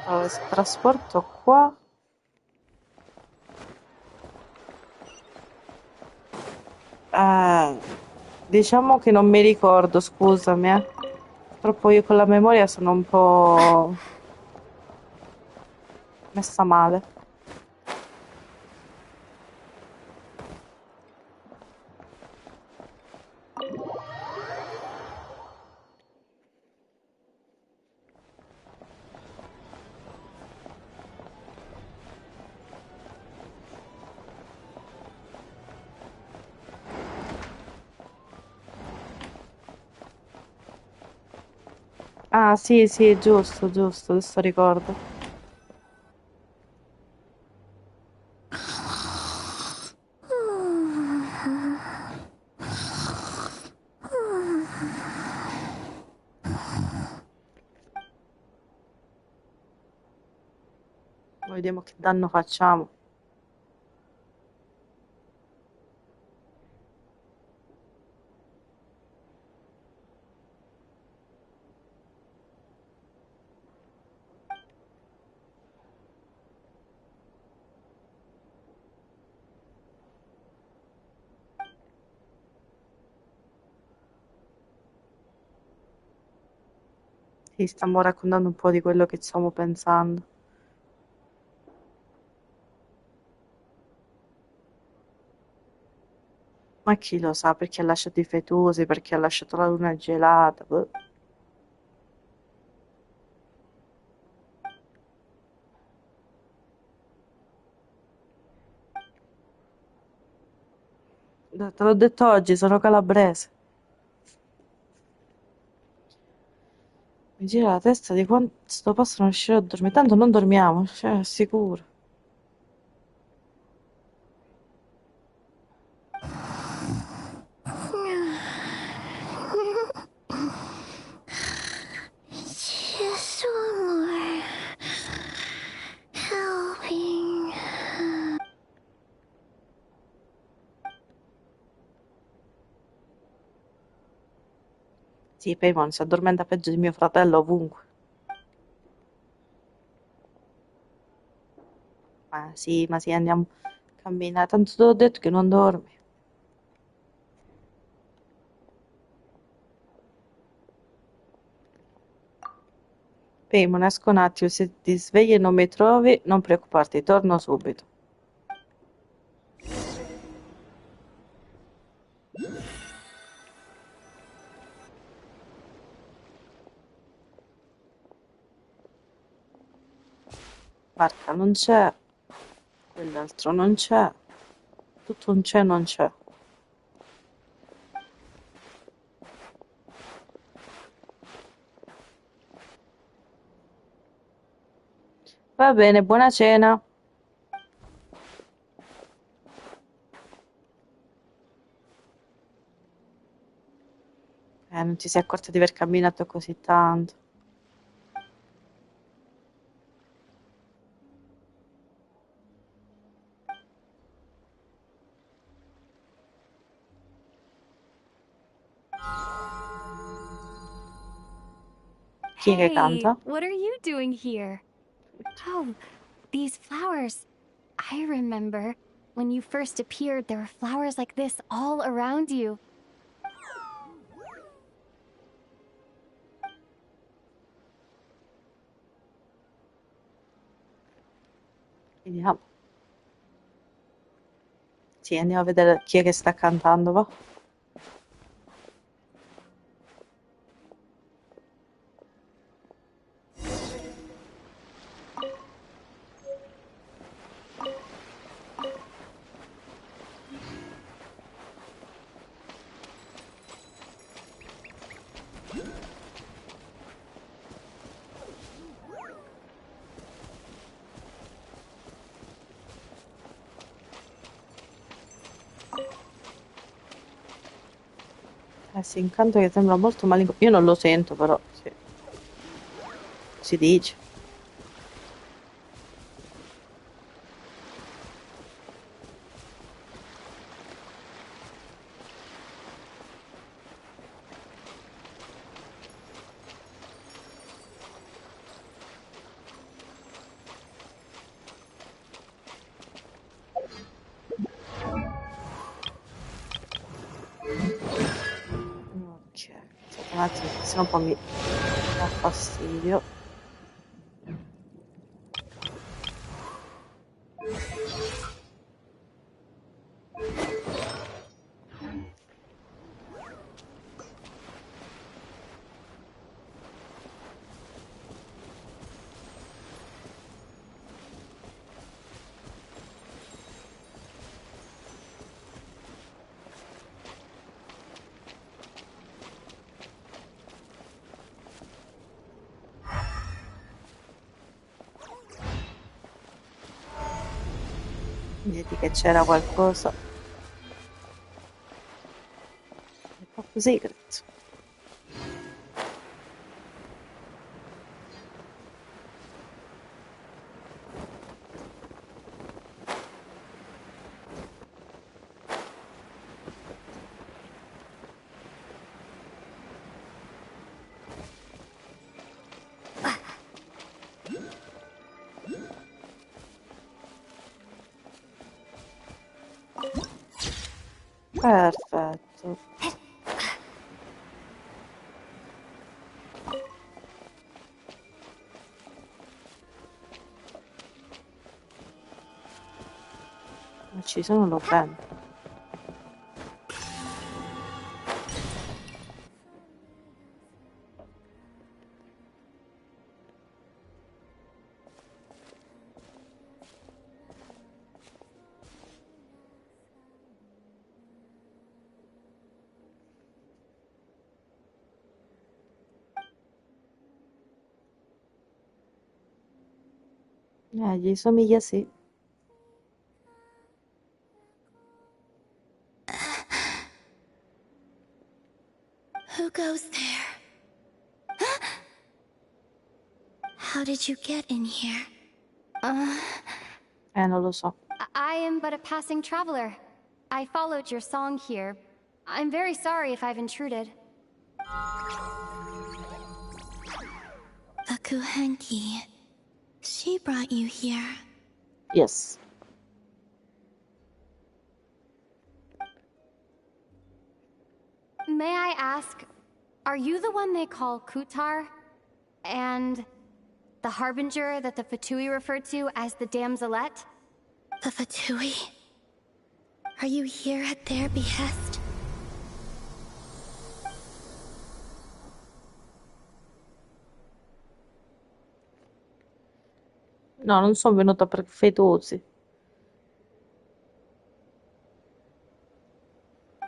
Allora, trasporto qua. Diciamo che non mi ricordo, scusami, eh. Purtroppo io con la memoria sono un po' messa male. Ah, sì, sì, giusto, giusto, adesso ricordo. Vediamo che danno facciamo. Sì, stiamo raccontando un po' di quello che stiamo pensando. Ma chi lo sa perché ha lasciato i fetusi, perché ha lasciato la luna gelata. Boh. Te l'ho detto oggi, sono calabrese. Mi gira la testa di quanto possono riuscire a dormire. Tanto non dormiamo, cioè, sicuro. Just one more helping. Sì, Paimon si addormenta peggio di mio fratello ovunque. Ma sì, andiamo a camminare. Tanto te l'ho detto che non dormi. Paimon, esco un attimo. Se ti svegli e non mi trovi, non preoccuparti, torno subito. Barca non c'è. Quell'altro non c'è. Tutto un c'è non c'è. Va bene, buona cena. Non ti sei accorta di aver camminato così tanto. Chi è che Hey, canta? what are you doing here? Oh, these flowers. I remember when you first appeared, there were flowers like this all around you. Vediamo. Sì, andiamo a vedere chi è che sta cantando, va? Eh sì, un canto che sembra molto malinconia. Io non lo sento, però sì. Si dice. Ok, aspetta un attimo, se no poi mi dà fastidio. Vedi che c'era qualcosa. È proprio segreto. Perfetto. Ma ci sono, lo prendo. Gli somiglia sì. Who goes there? How did you get in here? Non lo so. I am but a passing traveler. I followed your song here. I'm very sorry if I've intruded. Akuhenki. She brought you here. Yes. May I ask, are you the one they call Kutar? And the harbinger that the Fatui referred to as the Damselette? The Fatui? Are you here at their behest? No, non sono venuta per fetosi.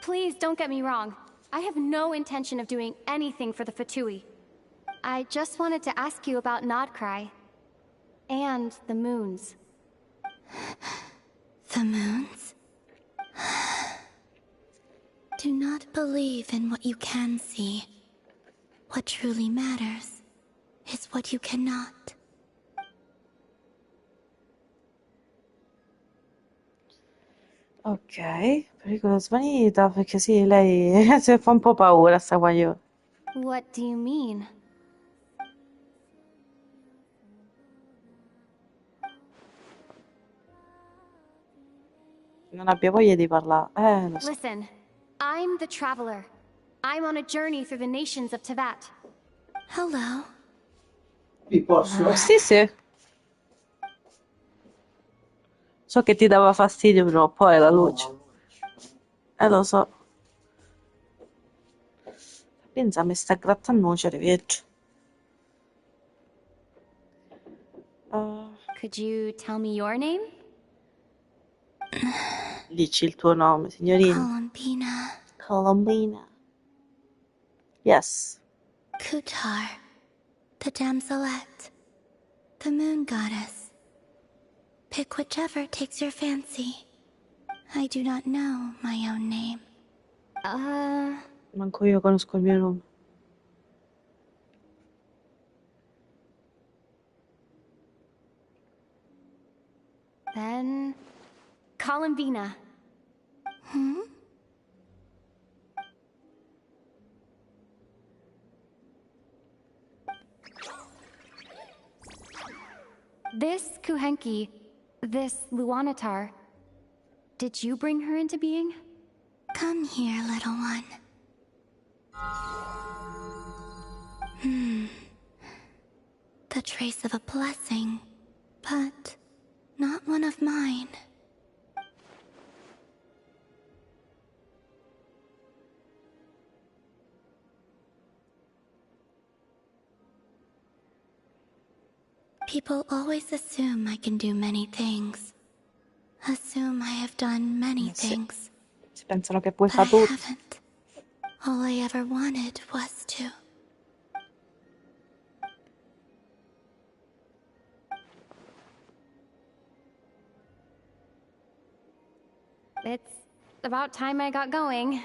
Please don't get me wrong. I have no intention of doing anything for the Fatui. I just wanted to ask you about Nodcry. And the moons. The moons? Do not believe in what you can see. What truly matters is what you cannot. Ok, pericolo svanita, perché sì, lei si fa un po' paura sta guaglione. What do you mean? Non abbia voglia di parlare, lo so. Listen, I'm the Traveler. I'm on a journey through the nations of Teyvat. Hello. Vi posso? Sì, sì. So che ti dava fastidio prima o poi la luce. Lo so. Pensa, mi sta grattando un cervello. Could you tell me your name? Dici il tuo nome, signorina. Columbina. Columbina. Yes. Kutar. The damselette. The moon goddess. Pick whichever takes your fancy. I do not know my own name. Manco io conosco il mio nome. Then... Columbina. Hmm? This Kuhenki, this Luanatar, did you bring her into being? Come here, little one. The trace of a blessing, but not one of mine. People always assume I can do many things. Assume I have done many things. Si pensano che puoi But fare I tutto. haven't. All I ever wanted was to. It's about time I got going.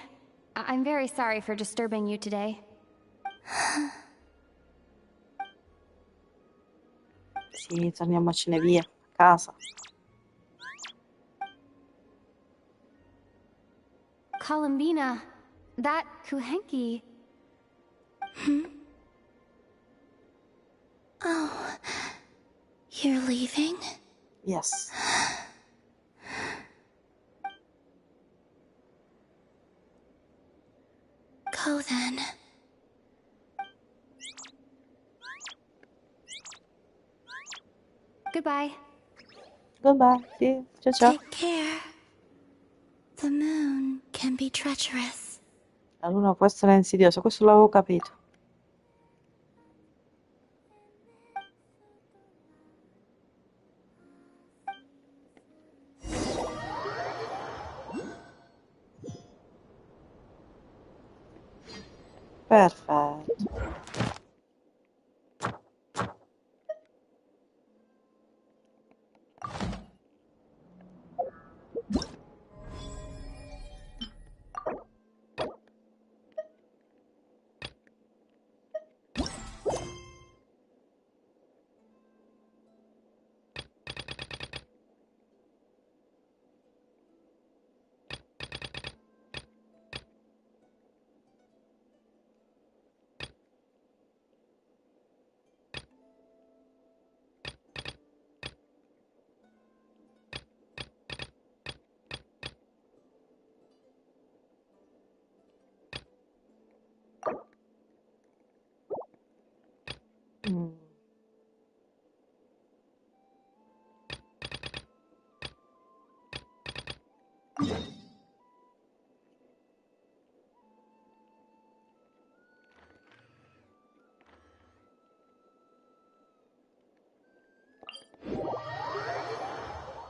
I'm very sorry for disturbing you today. Sì, torniamocene via, a casa. Columbina, that Kuhenki... Oh, you're leaving? Yes. Go then. Goodbye. Goodbye. Sì, ciao ciao. Take care. The moon can be treacherous. La luna può essere insidiosa, questo l'avevo capito. Perfetto.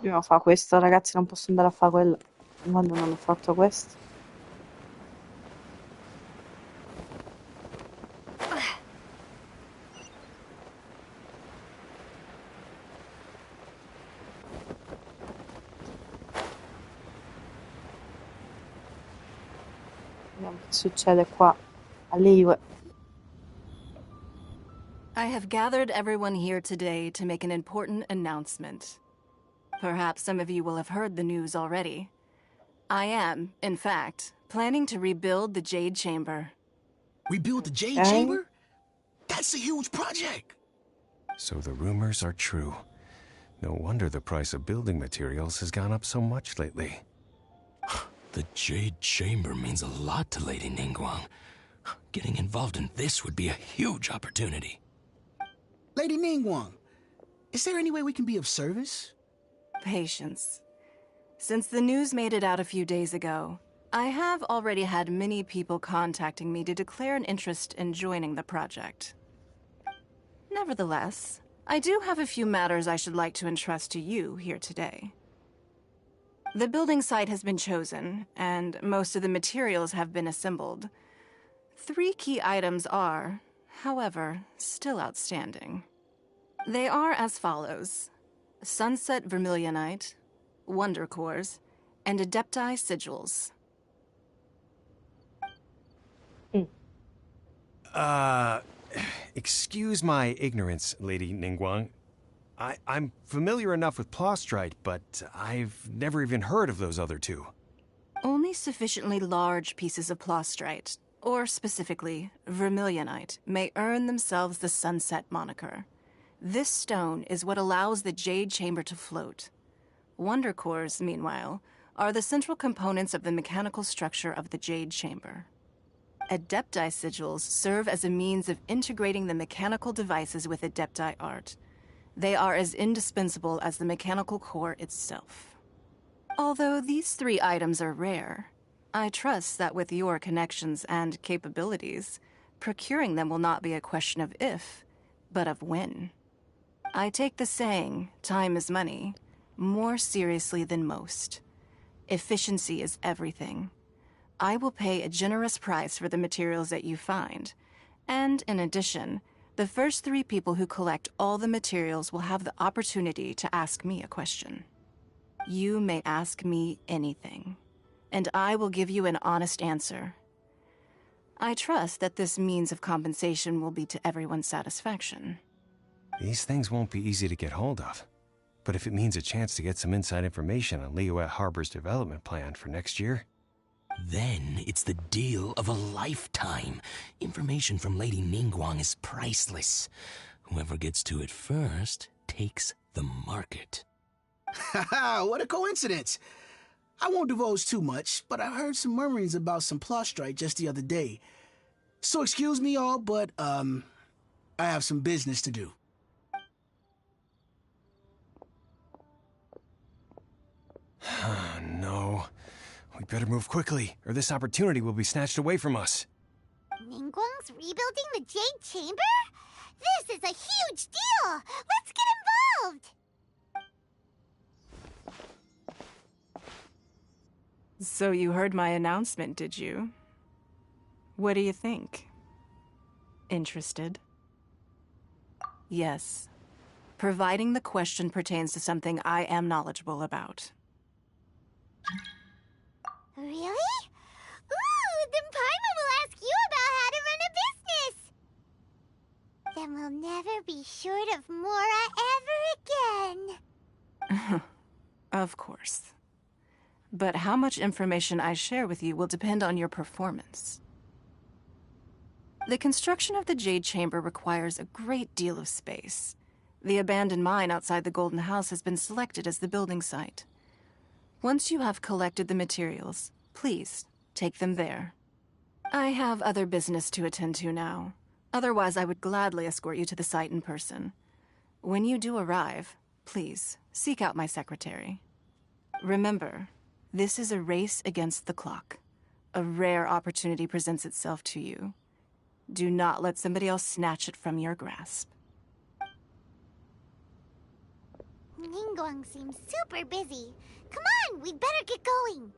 Prima fa questo, ragazzi, non posso andare a fare quello quando non ho fatto questo. Vediamo che succede qua a Liyue. I have gathered everyone here today to make an important announcement. Perhaps some of you will have heard the news already. I am, in fact, planning to rebuild the Jade Chamber. Rebuild the Jade Chamber? That's a huge project! So the rumors are true. No wonder the price of building materials has gone up so much lately. The Jade Chamber means a lot to Lady Ningguang. Getting involved in this would be a huge opportunity. Lady Ningguang, is there any way we can be of service? Patience. Since the news made it out a few days ago, I have already had many people contacting me to declare an interest in joining the project. Nevertheless, I do have a few matters I should like to entrust to you here today. The building site has been chosen, and most of the materials have been assembled. 3 key items are, however, still outstanding. They are as follows: Sunset Vermilionite, Wonder Cores, and Adepti Sigils. Excuse my ignorance, Lady Ningguang. I'm familiar enough with Plostrite, but I've never even heard of those other 2. Only sufficiently large pieces of Plostrite, or specifically Vermilionite, may earn themselves the Sunset moniker. This stone is what allows the Jade Chamber to float. Wonder Cores, meanwhile, are the central components of the mechanical structure of the Jade Chamber. Adepti Sigils serve as a means of integrating the mechanical devices with Adepti art. They are as indispensable as the mechanical core itself. Although these 3 items are rare, I trust that with your connections and capabilities, procuring them will not be a question of if, but of when. I take the saying, time is money, more seriously than most. Efficiency is everything. I will pay a generous price for the materials that you find, and in addition, the first 3 people who collect all the materials will have the opportunity to ask me a question. You may ask me anything, and I will give you an honest answer. I trust that this means of compensation will be to everyone's satisfaction. These things won't be easy to get hold of. But if it means a chance to get some inside information on Liyue Harbor's development plan for next year... Then it's the deal of a lifetime. Information from Lady Ningguang is priceless. Whoever gets to it first takes the market. Haha, what a coincidence. I won't divulge too much, but I heard some murmurings about some Plostrite just the other day. So excuse me all, but, I have some business to do. No. We better move quickly, or this opportunity will be snatched away from us. Ningguang's rebuilding the Jade Chamber? This is a huge deal! Let's get involved! So you heard my announcement, did you? What do you think? Interested? Yes. Providing the question pertains to something I am knowledgeable about. Really? Ooh, then Paimon will ask you about how to run a business! Then we'll never be short of Mora ever again. Of course. But how much information I share with you will depend on your performance. The construction of the Jade Chamber requires a great deal of space. The abandoned mine outside the Golden House has been selected as the building site. Once you have collected the materials, please take them there. I have other business to attend to now. Otherwise, I would gladly escort you to the site in person. When you do arrive, please seek out my secretary. Remember, this is a race against the clock. A rare opportunity presents itself to you. Do not let somebody else snatch it from your grasp. Ningguang seems super busy. Come on, we'd better get going.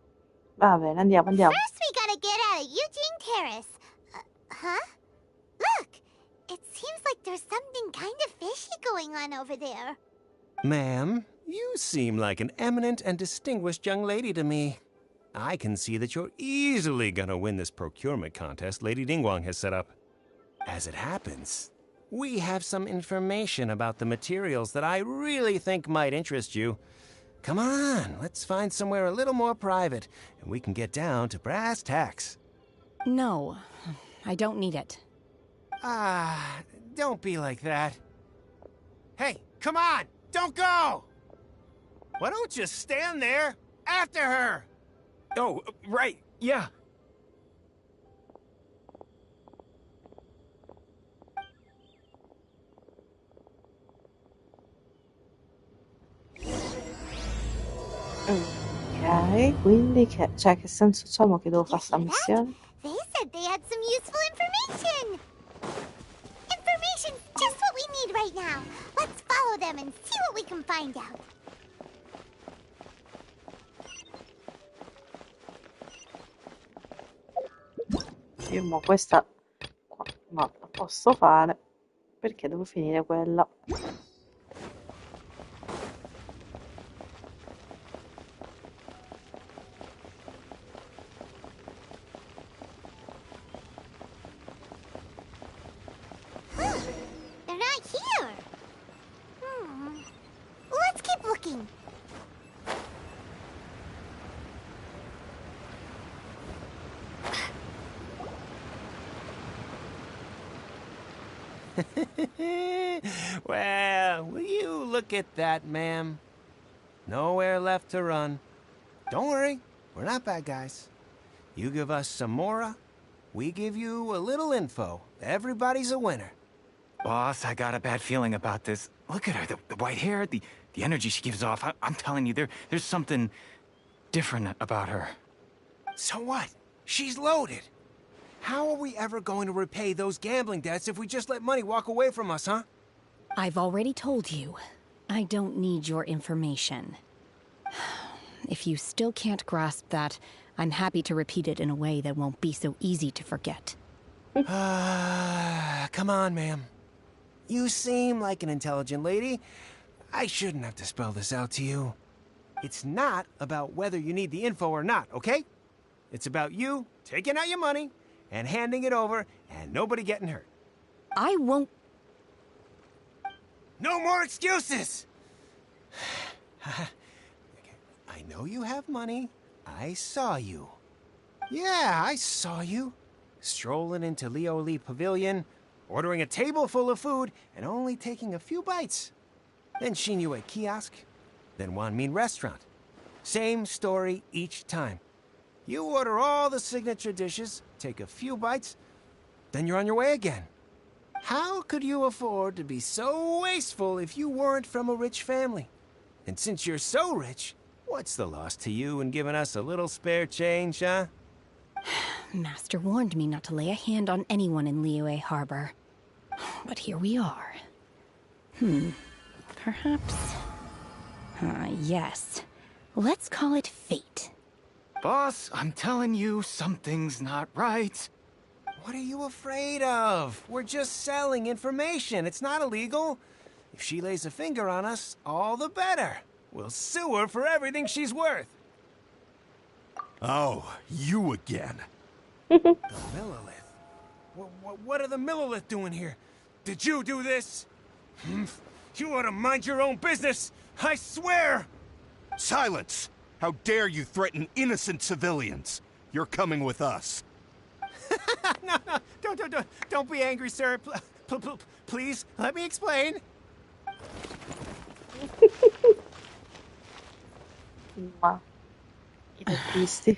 Va bene, andiamo. First, we gotta get out of Eugene Terrace. Huh? Look! It seems like there's something kind of fishy going on over there. Ma'am, you seem like an eminent and distinguished young lady to me. I can see that you're easily gonna win this procurement contest Lady Ningguang has set up. As it happens, we have some information about the materials that I really think might interest you. Come on, let's find somewhere a little more private, and we can get down to brass tacks. No, I don't need it. Don't be like that. Hey, come on! Don't go! Why don't you stand there after her? Oh, right, yeah. Ok, quindi che senso c'ha mo che devo fare sta missione? They said they had some useful information. Information's just what we need right now. Let's follow them and see what we can find out. Io mo questa qua non la posso fare perché devo finire quella. They're not here. Let's keep looking. Well, will you look at that, ma'am? Nowhere left to run. Don't worry, we're not bad guys. You give us some mora, we give you a little info. Everybody's a winner. Boss, I got a bad feeling about this. Look at her, the white hair, the energy she gives off. I'm telling you, there's something different about her. So what? She's loaded. How are we ever going to repay those gambling debts if we just let money walk away from us, huh? I've already told you, I don't need your information. If you still can't grasp that, I'm happy to repeat it in a way that won't be so easy to forget. Come on, ma'am. You seem like an intelligent lady. I shouldn't have to spell this out to you. It's not about whether you need the info or not, okay? It's about you taking out your money and handing it over and nobody getting hurt. I won't... No more excuses! I know you have money. I saw you. Yeah, I saw you. Strolling into Leo Lee Pavilion, ordering a table full of food, and only taking a few bites. Then Shinyue Kiosk, then Wanmin Restaurant. Same story each time. You order all the signature dishes, take a few bites, then you're on your way again. How could you afford to be so wasteful if you weren't from a rich family? And since you're so rich, what's the loss to you in giving us a little spare change, huh? Master warned me not to lay a hand on anyone in Liyue Harbor. But here we are. Perhaps... yes. Let's call it fate. Boss, I'm telling you, something's not right. What are you afraid of? We're just selling information. It's not illegal. If she lays a finger on us, all the better. We'll sue her for everything she's worth. Oh, you again. The Millilith. What are the Millilith doing here? Did you do this? You ought to mind your own business. I swear! Silence! How dare you threaten innocent civilians? You're coming with us. No, don't be angry, sir. Please, let me explain. Ma i teppisti.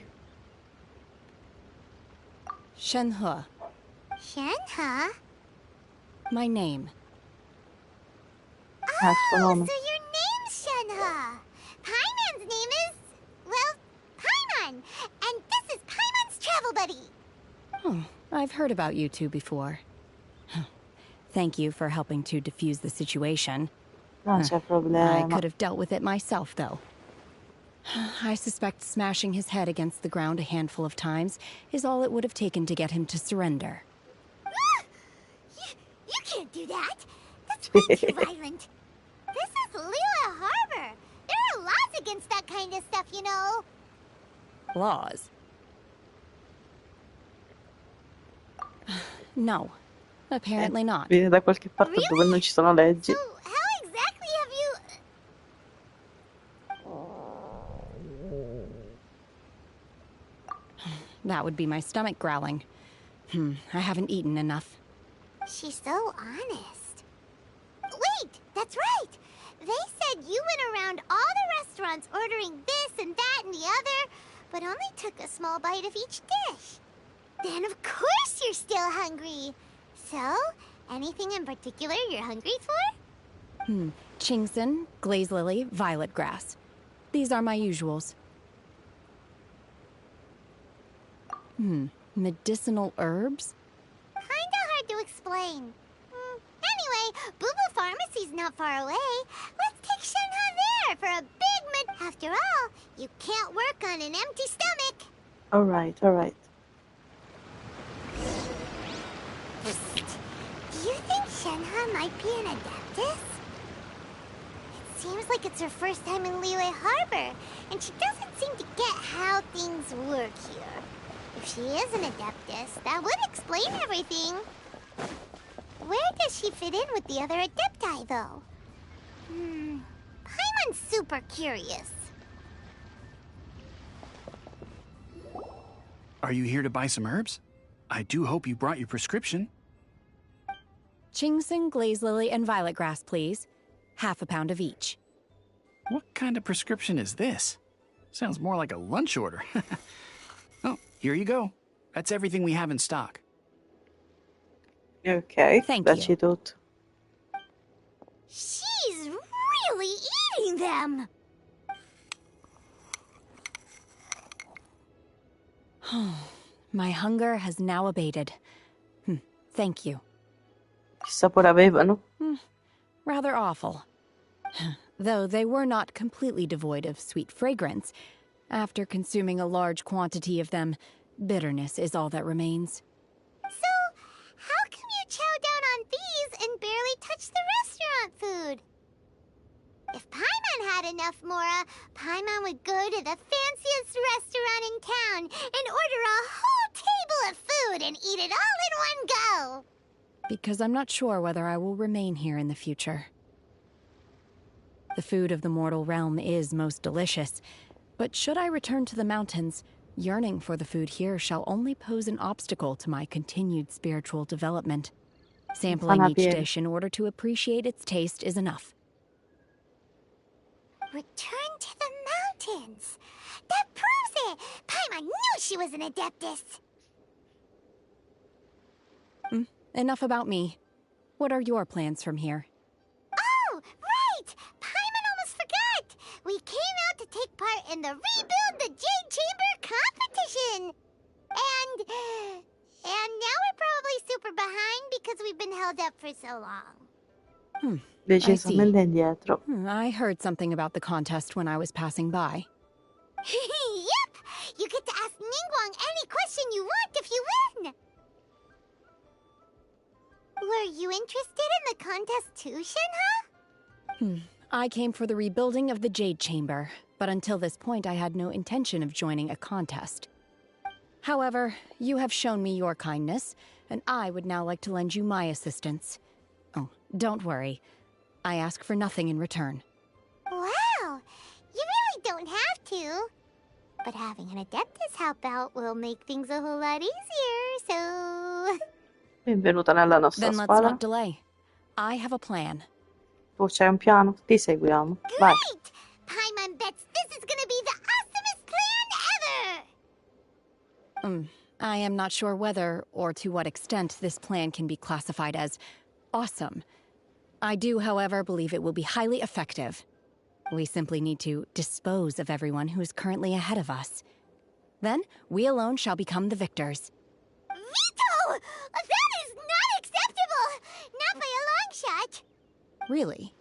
Shenhe. Shenhe? My name. Oh, suo nome. so your name's Shenhe. Paimon's name is, well, Paimon. And this is Paimon's travel buddy. I've heard about you two before. Thank you for helping to defuse the situation. Non c'è problema. I could have dealt with it myself, though. I suspect smashing his head against the ground a handful of times is all it would have taken to get him to surrender. You can't do that. That's way too violent. This is Liyue Harbor. There are laws against that kind of stuff, you know. Laws. No, apparently not. Viene da qualche parte dove non ci sono leggi. How exactly have you... That would be my stomach growling. I haven't eaten enough. She's so honest. Wait, that's right! They said you went around all the restaurants ordering this and that and the other, but only took a small bite of each dish. Then of course you're still hungry. So, anything in particular you're hungry for? Chingson, glaze lily, violet grass. These are my usuals. Medicinal herbs? Kinda hard to explain. Anyway, Boo Pharmacy's not far away. Let's take Shenhe there for a big After all, you can't work on an empty stomach. Alright, alright. Do you think Shenhe might be an Adeptus? It seems like it's her first time in Liyue Harbor, and she doesn't seem to get how things work here. If she is an Adeptus, that would explain everything. Where does she fit in with the other Adepti, though? Paimon's super curious. Are you here to buy some herbs? I do hope you brought your prescription. Chingson, glaze lily, and violet grass, please. Half a pound of each. What kind of prescription is this? Sounds more like a lunch order. Oh, here you go. That's everything we have in stock. Ok, Thank dacci you. tutto. She's really eating them! My hunger has now abated. Thank you. Che sapore avevano? Rather awful. Though they were not completely devoid of sweet fragrance. After consuming a large quantity of them, bitterness is all that remains. So, how come you chow down on these and barely touch the restaurant food? If Paimon had enough Mora, Paimon would go to the fanciest restaurant in town and order a whole table of food and eat it all in one go. Because I'm not sure whether I will remain here in the future. The food of the mortal realm is most delicious, but should I return to the mountains, yearning for the food here shall only pose an obstacle to my continued spiritual development. Sampling each dish in order to appreciate its taste is enough. Return to the mountains! That proves it! Paimon knew she was an Adeptus! Enough about me. What are your plans from here? Oh, right! Paimon almost forgot! We came out to take part in the Rebuild the Jade Chamber competition! And now we're probably super behind because we've been held up for so long. Decisamente indietro. I heard something about the contest when I was passing by. Yep! You get to ask Ningguang any question you want if you win! Were you interested in the contest too, Shenhe? I came for the rebuilding of the Jade Chamber, but until this point I had no intention of joining a contest. However, you have shown me your kindness, and I would now like to lend you my assistance. Oh, don't worry. I ask for nothing in return. Wow! You really don't have to. But having an Adeptus help out will make things a whole lot easier, so... Benvenuta nella nostra Then let's squadra. not delay. I have a plan. Tu c'hai un piano? Ti seguiamo. Vai. Great! Paimon bets this is gonna be the awesomest plan ever! I am not sure whether, or to what extent, this plan can be classified as awesome. I do, however, believe it will be highly effective. We simply need to dispose of everyone who is currently ahead of us. Then, we alone shall become the victors. Veto! That is not acceptable! Not by a long shot! Really?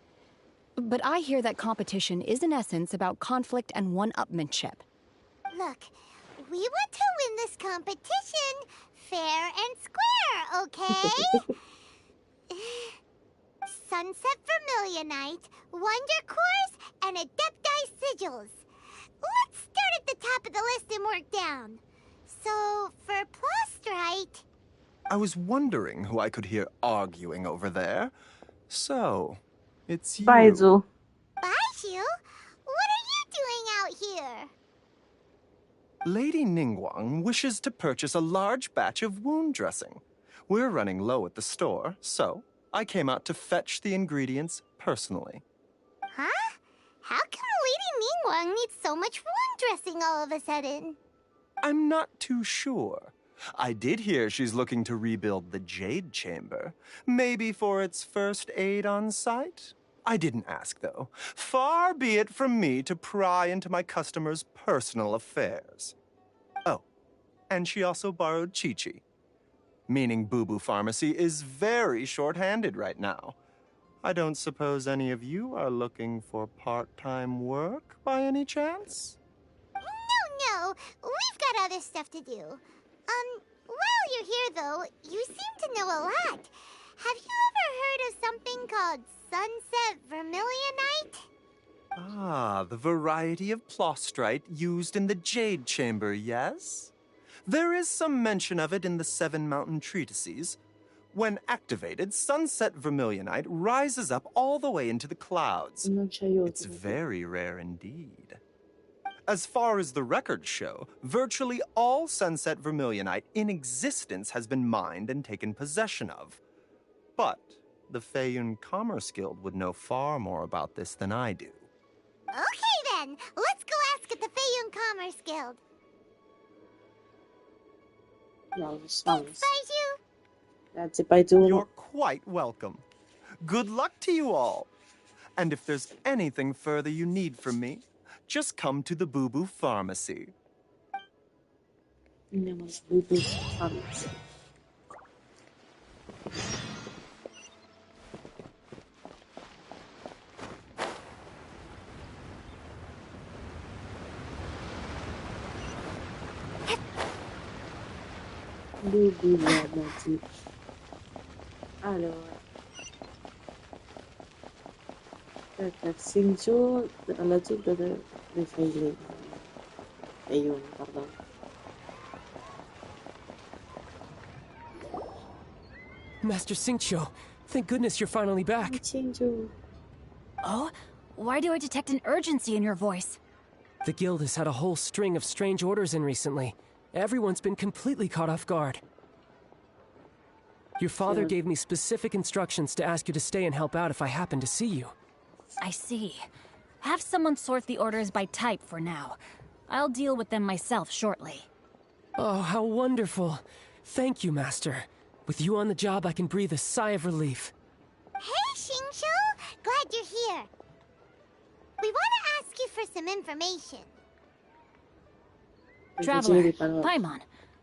But I hear that competition is in essence about conflict and one-upmanship. Look, we want to win this competition fair and square, okay? Sunset Vermilionite, Wonder Cores, and Adepti Sigils. Let's start at the top of the list and work down. So, for Plostrite... I was wondering who I could hear arguing over there. So, it's you. Baizu. Baiju? What are you doing out here? Lady Ningguang wishes to purchase a large batch of wound dressing. We're running low at the store, so I came out to fetch the ingredients personally. Huh? How come Lady Ningguang needs so much wound dressing all of a sudden? I'm not too sure. I did hear she's looking to rebuild the Jade Chamber. Maybe for its first aid on site? I didn't ask, though. Far be it from me to pry into my customers' personal affairs. Oh, and she also borrowed Chi-Chi. Meaning Boo Boo Pharmacy is very short-handed right now. I don't suppose any of you are looking for part-time work by any chance? No, we've got other stuff to do. While you're here, though, you seem to know a lot. Have you ever heard of something called Sunset Vermilionite? Ah, the variety of plostrite used in the Jade Chamber, yes? There is some mention of it in the Seven Mountain Treatises. When activated, Sunset Vermilionite rises up all the way into the clouds. It's very rare indeed. As far as the records show, virtually all Sunset Vermilionite in existence has been mined and taken possession of. But the Feiyun Commerce Guild would know far more about this than I do. Okay then, let's go ask at the Feiyun Commerce Guild. Thanks, Baiju. You're quite welcome. Good luck to you all. And if there's anything further you need from me, just come to the Boo Boo Pharmacy. Boo Boo Pharmacy. Boo Boo Pharmacy. Allora. Xingqiu alla giunta dei Feiyun. Feiyun, pardon. Master Xingqiu, thank goodness you're finally back. Xingqiu. Oh? Why do I detect an urgency in your voice? The guild has had a whole string of strange orders in recently. Everyone's been completely caught off guard. Your father gave me specific instructions to ask you to stay and help out if I happen to see you. I see. Have someone sort the orders by type for now. I'll deal with them myself shortly. Oh, how wonderful. Thank you, Master. With you on the job, I can breathe a sigh of relief. Hey, Xingqiu! Glad you're here. We want to ask you for some information. Traveler, Paimon,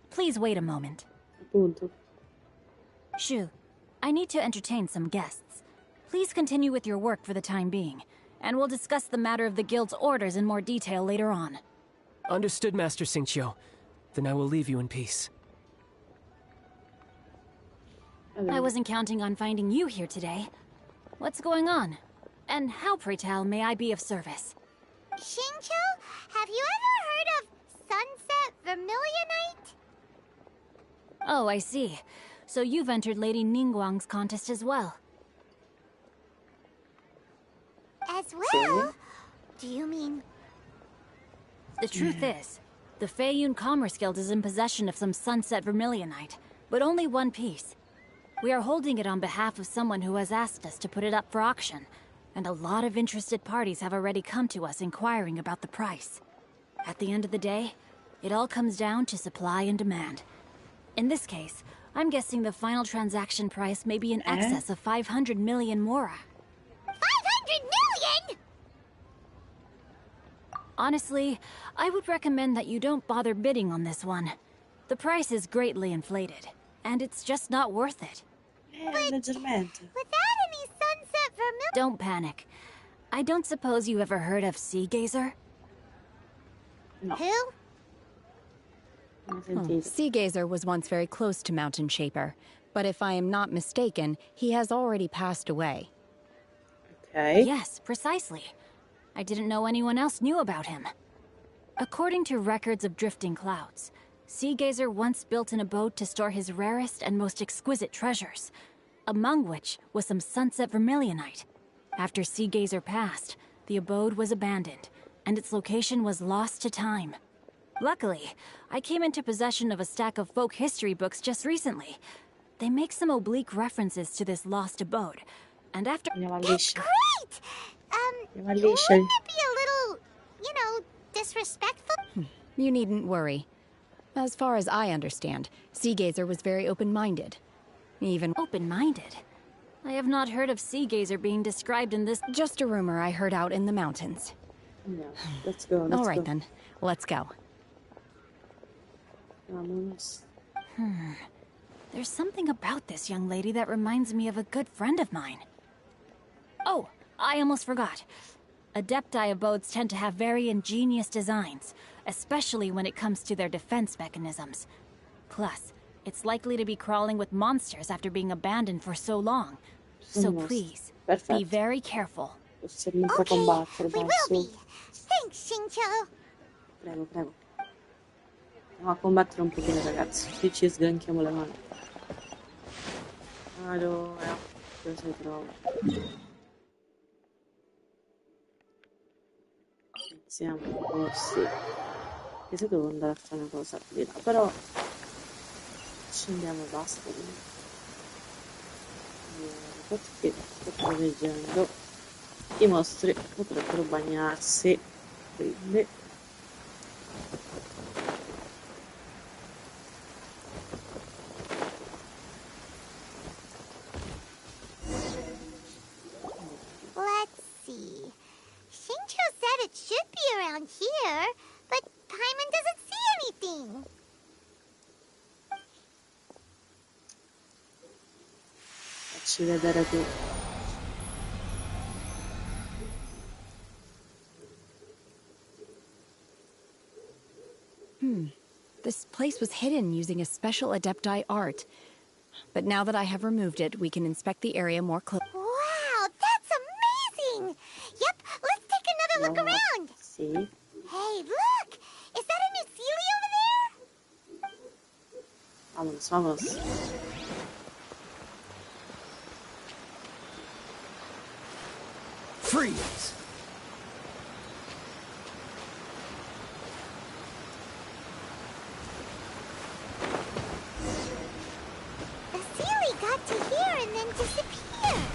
please wait a moment. Shu, I need to entertain some guests. Please continue with your work for the time being, and we'll discuss the matter of the guild's orders in more detail later on. Understood, Master Xingqiu. Then I will leave you in peace. I wasn't counting on finding you here today. What's going on? And how, pray tell, may I be of service? Xingqiu, have you ever heard of Sunset Vermilionite? Oh, I see. So you've entered Lady Ningguang's contest as well. As well? Do you mean... The truth is, the Feiyun Commerce Guild is in possession of some Sunset Vermilionite, but only one piece. We are holding it on behalf of someone who has asked us to put it up for auction, and a lot of interested parties have already come to us inquiring about the price. At the end of the day, it all comes down to supply and demand. In this case, I'm guessing the final transaction price may be in excess of 500 million mora. 500 million?! Honestly, I would recommend that you don't bother bidding on this one. The price is greatly inflated, and it's just not worth it. Without any Sunset Vermilionite... Don't panic. I don't suppose you ever heard of Sea Gazer? No. Who? Sea Gazer was once very close to Mountain Shaper, but if I am not mistaken, he has already passed away. Okay. Yes, precisely. I didn't know anyone else knew about him. According to records of drifting clouds, Seagazer once built an abode to store his rarest and most exquisite treasures, among which was some sunset vermilionite. After Seagazer passed, the abode was abandoned, and its location was lost to time. Luckily, I came into possession of a stack of folk history books just recently. They make some oblique references to this lost abode, and after— That's great! Wouldn't it be a little, you know, disrespectful? You needn't worry. As far as I understand, Seagazer was very open-minded. Even open-minded? I have not heard of Seagazer being described in this— Just a rumor I heard out in the mountains. Yeah, let's go, let's All right go. then, let's go. Vámonos. There's something about this young lady that reminds me of a good friend of mine. Oh, I almost forgot. Adepti abodes tend to have very ingenious designs, especially when it comes to their defense mechanisms. Plus, it's likely to be crawling with monsters after being abandoned for so long. So please, be very careful. Okay, we will be. Thanks, Shincho. Prego, prego. Andiamo a combattere un pochino, ragazzi. Qui ci sganchiamo le mani. Allora, cosa si trova? Iniziamo così. Io so che devo andare a fare una cosa di là, però scendiamo e basta. Perché sto leggendo, i mostri potrebbero bagnarsi, quindi Let's see. Shincho said it should be around here, but Paimon doesn't see anything. facci vedere qui. This place was hidden using a special Adepti art. But now that I have removed it, we can inspect the area more closely. Wow, that's amazing! Yep, let's take another look around. See? Hey, look! Is that a new Sealy over there? Vámonos, vámonos. Freeze! The Sealy got to here and then disappeared.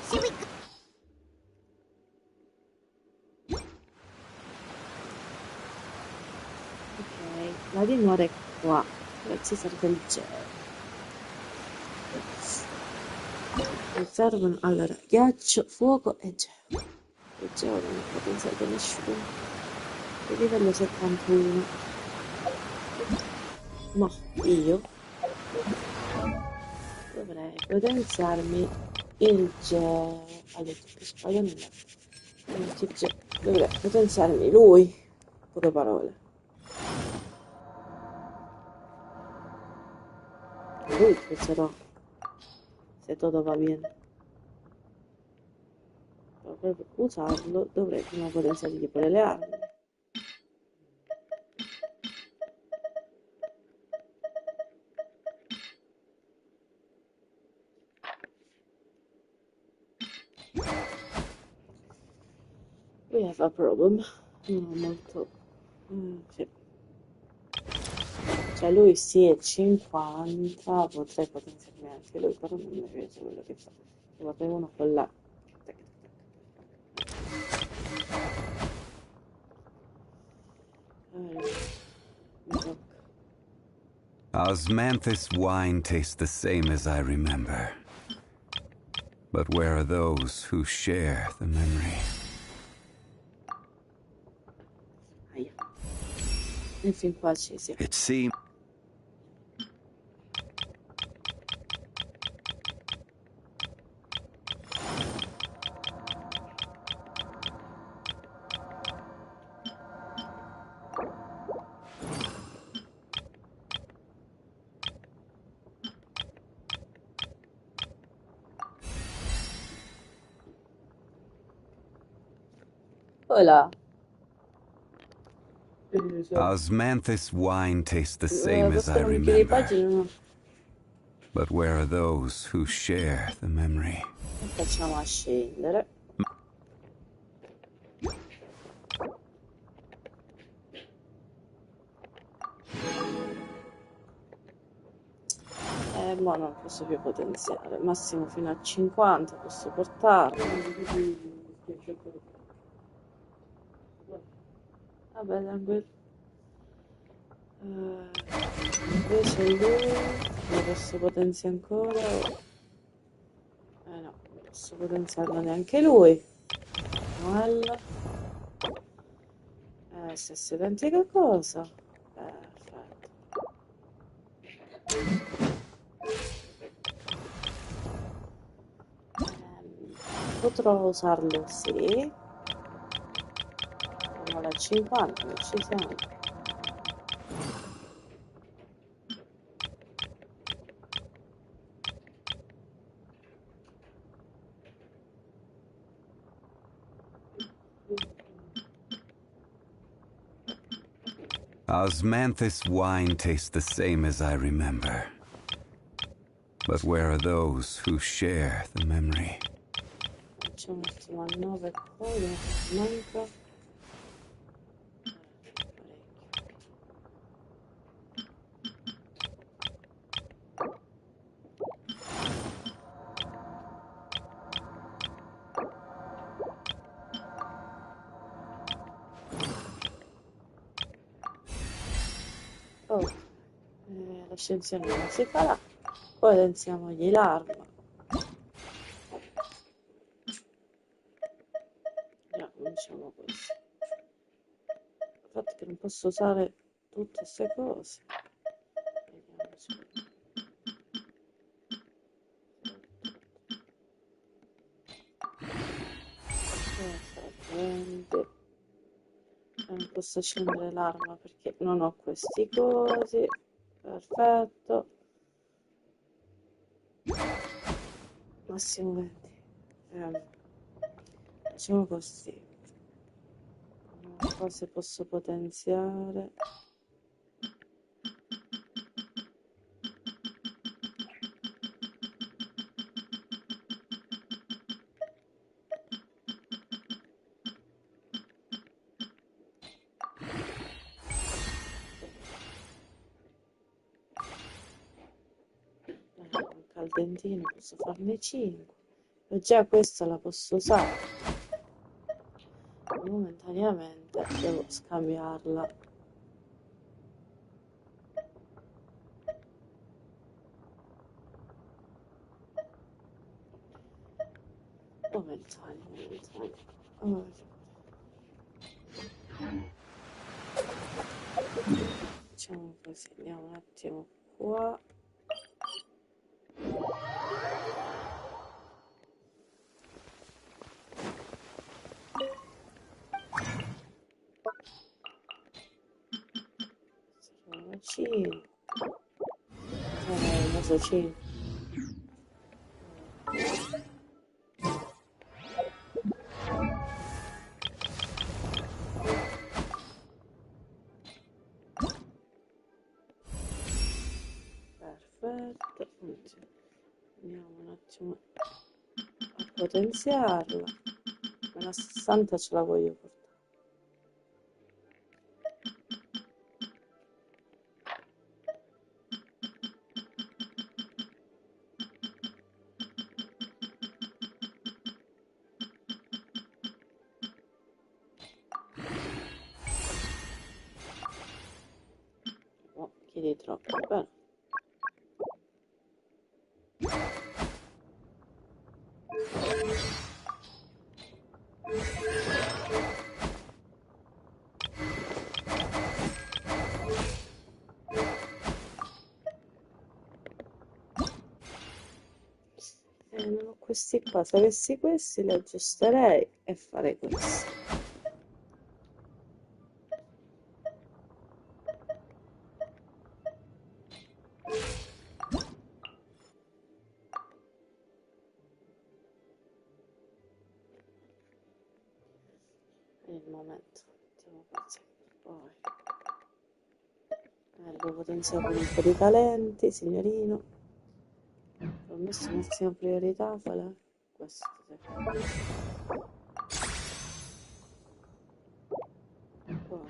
Should we go? Ok, la dimora è qua. Grazie serve il gelo. Mi servono allora ghiaccio, fuoco e gelo. Il gelo non ho pensato a nessuno. Che livello 71. Ma io dovrei potenziarmi il gelo. Allora, che spada non è. Dovrei potenziarmi lui. Poche parole. Lui userò. Se tutto va bene. Però per usarlo dovrei prima potenziargli pure le armi. We have a problem. Non molto. Sì. Cioè lui sì è 50, potrei potenziarmi anche lui, però non mi piace quello che fa. Io vorrei uno con la... Allora, mi tocca. Osmanthus wine tastes the same as I remember. But where are those who share the memory? Aia. E fin qua ci siamo. It seems... Hola. Osmanthus wine tastes the same as I Questo non chiede remember. pagine, no? But where are those who share the memory? E facciamo a scendere. Ma non posso più potenziare, massimo fino a 50 posso portarlo. Vabbè, tranquillo. Invece lui lo posso potenziare ancora? No, non posso potenziarlo neanche lui. Quello. Stessa identica cosa. Perfetto. Potrò usarlo, sì. Siamo alla 50, non ci siamo. Osmanthus wine tastes the same as I remember. But where are those who share the memory? Facciamo un attimo a 9 poi manca. Oh, l'ascensione non si farà. Potenziamogli l'arma. Già, cominciamo così. Il fatto che non posso usare tutte queste cose. Vediamoci. Non posso accendere l'arma perché non ho questi cosi. Perfetto. Massimo 20. Facciamo così. Cose posso potenziare. Un caldentino posso farne 5. E già questa la posso usare. Momentaneamente devo scambiarla. Momentaneo. Facciamo così, andiamo un attimo qua. Sono 5. Uso 5. Perfetto. Andiamo un attimo a potenziarla. La 60 ce la voglio portare. Oh, chiedi troppo, però. Non ho questi qua, se avessi questi li aggiusterei e farei questo. È il momento, mettiamo così, poi Devo potenziare con un po' di talenti, signorino. Ho messo massima priorità, qual è? Questo. Poi.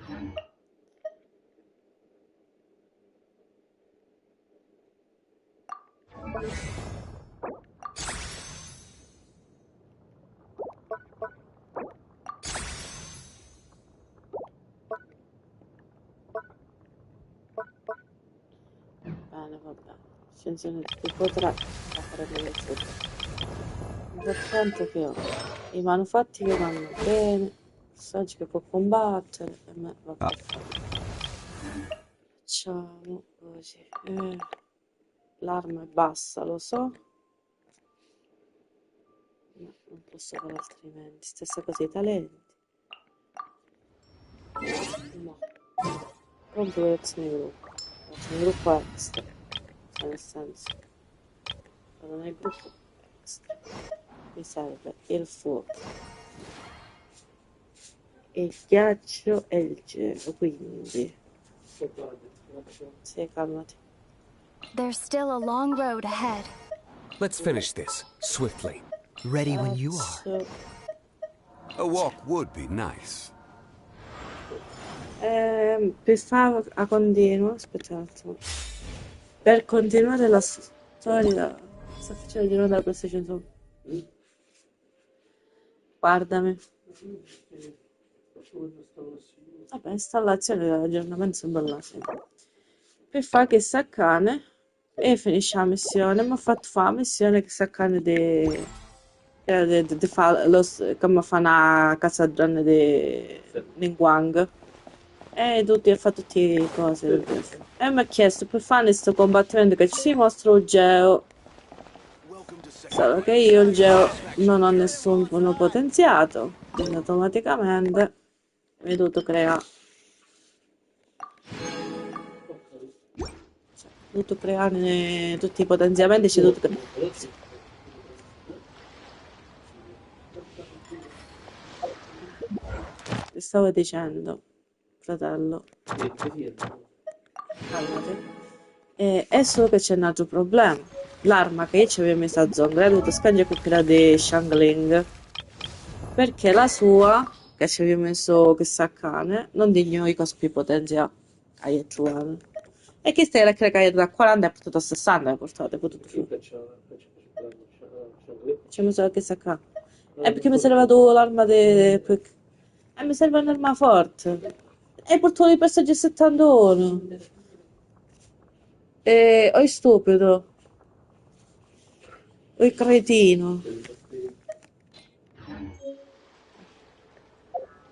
Bene, vabbè. Scienzione tipo 3 a fare delle foto. L'importante è che ho i manufatti che vanno bene, personaggi che può combattere, e me va perfetto. Facciamo così. L'arma è bassa, lo so. No, non posso fare altrimenti. Stessa cosa i talenti. No. Configurazione di gruppo. Faccio un gruppo extra. Cioè nel senso. Vado nel gruppo extra. Mi serve il fuoco, il ghiaccio e il gelo, quindi. Sì, calmati. There's still a long road ahead. Let's finish this, swiftly. Ready when you are. A walk would be nice. Per fare a continuo, aspetta un attimo. Per continuare la storia, sta facendo di nuovo la PlayStation Song. Guardami. Vabbè, installazione dell'aggiornamento sembra là, sì. Per fare che sta cane e finisce la missione. Mi ha fatto fare la missione che sta cane di come fa una casa giorno di Ningguang. E tutti ha fatto tutte le cose. E mi ha chiesto per fare questo combattimento che ci si mostra il geo. Solo che io il geo non ho nessun punto potenziato, quindi automaticamente mi ho dovuto creare. Ho dovuto creare tutti i potenziamenti, ci ho dovuto Ti stavo dicendo, fratello. Calmati. È solo che c'è un altro problema. L'arma che io ci avevo messo a Zonga l'ho dovuta scambiare con quella di Shangling. Perché la sua, che ci avevo messo questa cane, non digno i cospi potenziali che hai trovato. E che stai la che hai da 40 e portato a 60 hai portato, hai potuto fare. Ci ho messo questa qua. È perché mi serve l'arma di... E mi serve un'arma forte. E portato i personaggi a 71. E o è stupido. O è cretino.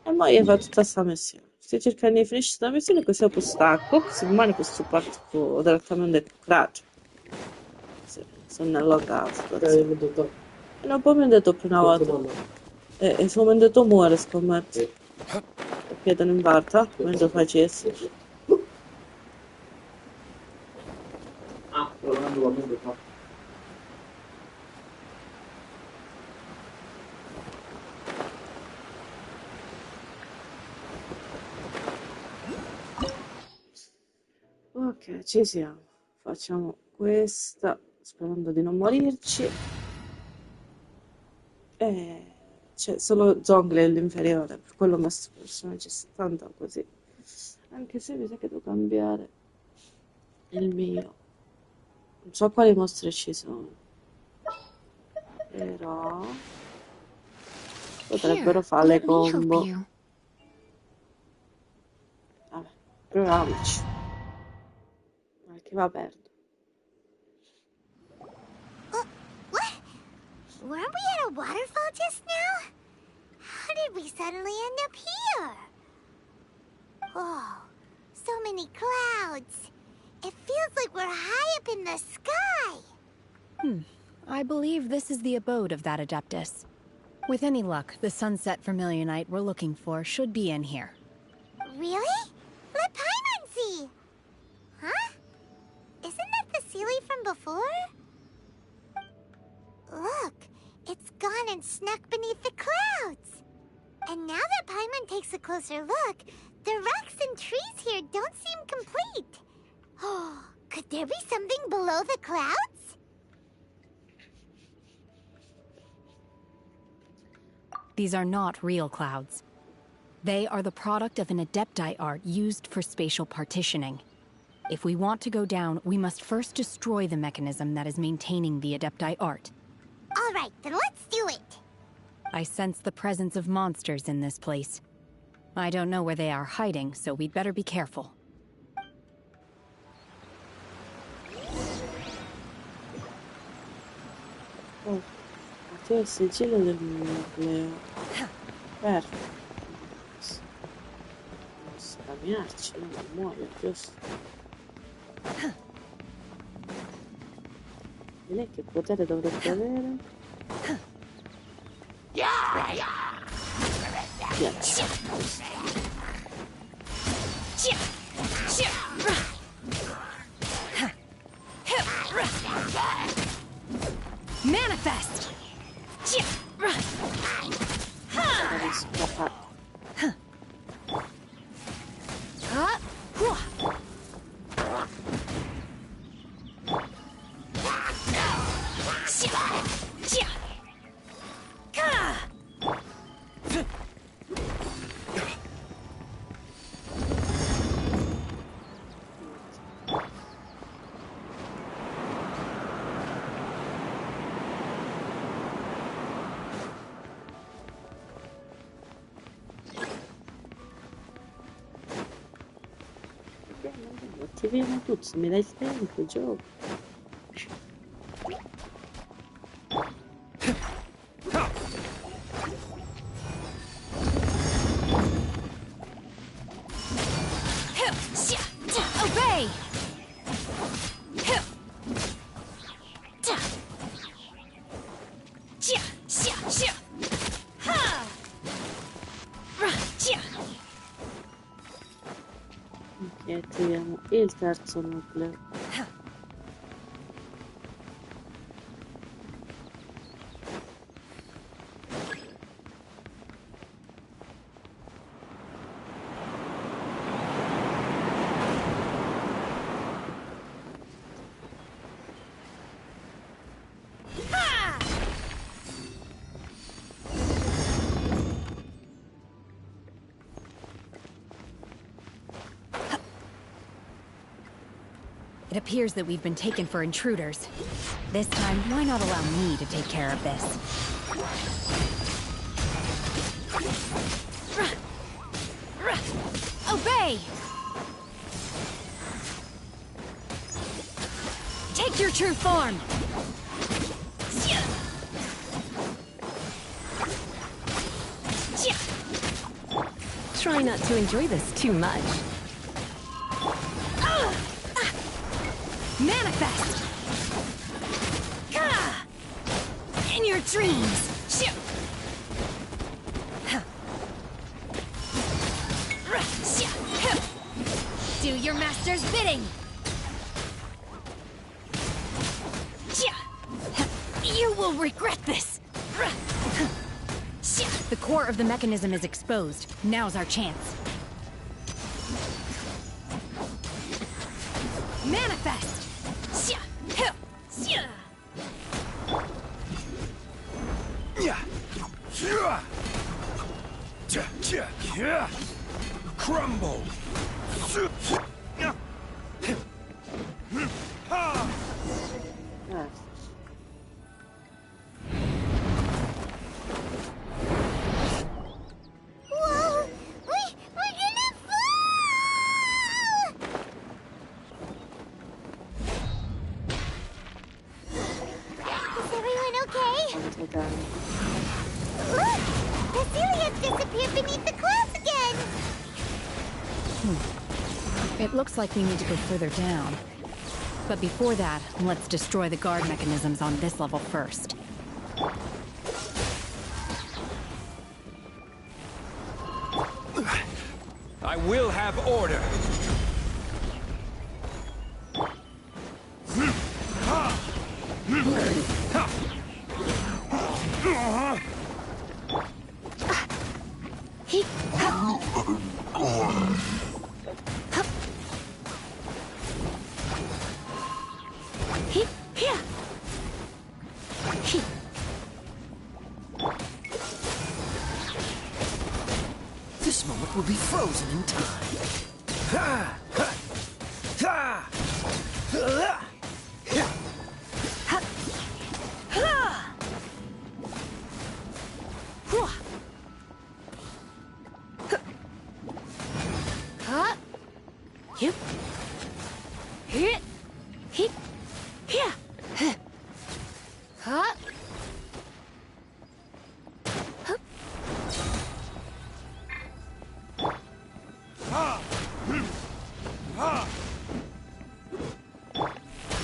E mo io faccio tutta questa missione. Sto cercando di finire questa missione così dopo stacco. Se domani posso partire direttamente con coraggio. Sì, sono nella casa. E non poi mi ha detto più una volta. E se mi ha detto muore, scommetto. E piede in barca, mentre facessi. Ok, ci siamo. Facciamo questa, sperando di non morirci. E c'è solo Zongle l'inferiore, per quello ho messo personaggi 70 così. Anche se mi sa che devo cambiare il mio. Non so quali mostre ci sono. Però potrebbero fare le combo. Vabbè, proviamoci. Che va aperto. Weren't we at a waterfall just now? How did we suddenly end up here? Oh, so many clouds. It feels like we're high up in the sky. I believe this is the abode of that Adeptus. With any luck, the sunset Vermilionite we're looking for should be in here. Really? Let Paimon see. Huh? Isn't that the Sealy from before? Look, it's gone and snuck beneath the clouds. And now that Paimon takes a closer look, the rocks and trees here don't seem complete. there be something below the clouds? These are not real clouds. They are the product of an Adepti art used for spatial partitioning. If we want to go down, we must first destroy the mechanism that is maintaining the Adepti art. All right, then let's do it. I sense the presence of monsters in this place. I don't know where they are hiding, so we'd better be careful. Oh, questo è il sigillo del nucleo. Perfetto. Posso camminarci, non muoio, giusto? Vedi che potere dovrebbe avere? Ghiaccio. Manifest! Devi scappare. Attiviamo tutto, se mi dai il tempo, gioco. Obey! E attiviamo il terzo nucleo. It appears that we've been taken for intruders. This time, why not allow me to take care of this? Obey! Take your true form! Try not to enjoy this too much. Manifest! In your dreams! Do your master's bidding! You will regret this! The core of the mechanism is exposed. Now's our chance. Manifest! Crumble! It looks like we need to go further down. But before that, let's destroy the guard mechanisms on this level first. I will have order! This moment will be frozen in time.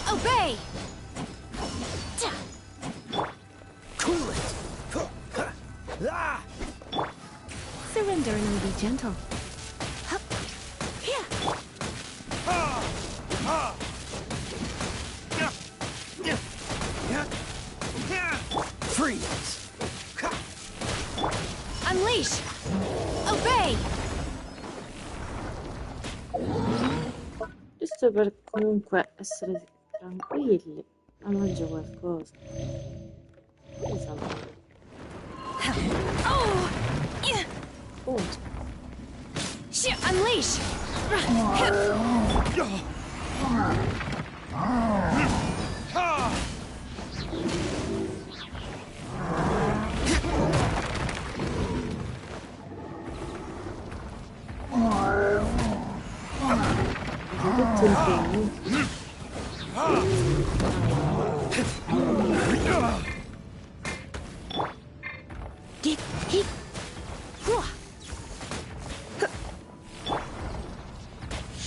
Obey! Cool it! Surrender and be gentle. Freeze! Unleash! Obey! Giusto per comunque essere tranquilli. Ma mangio qualcosa. Esatto. Punto. Unleash! Tutto il bene.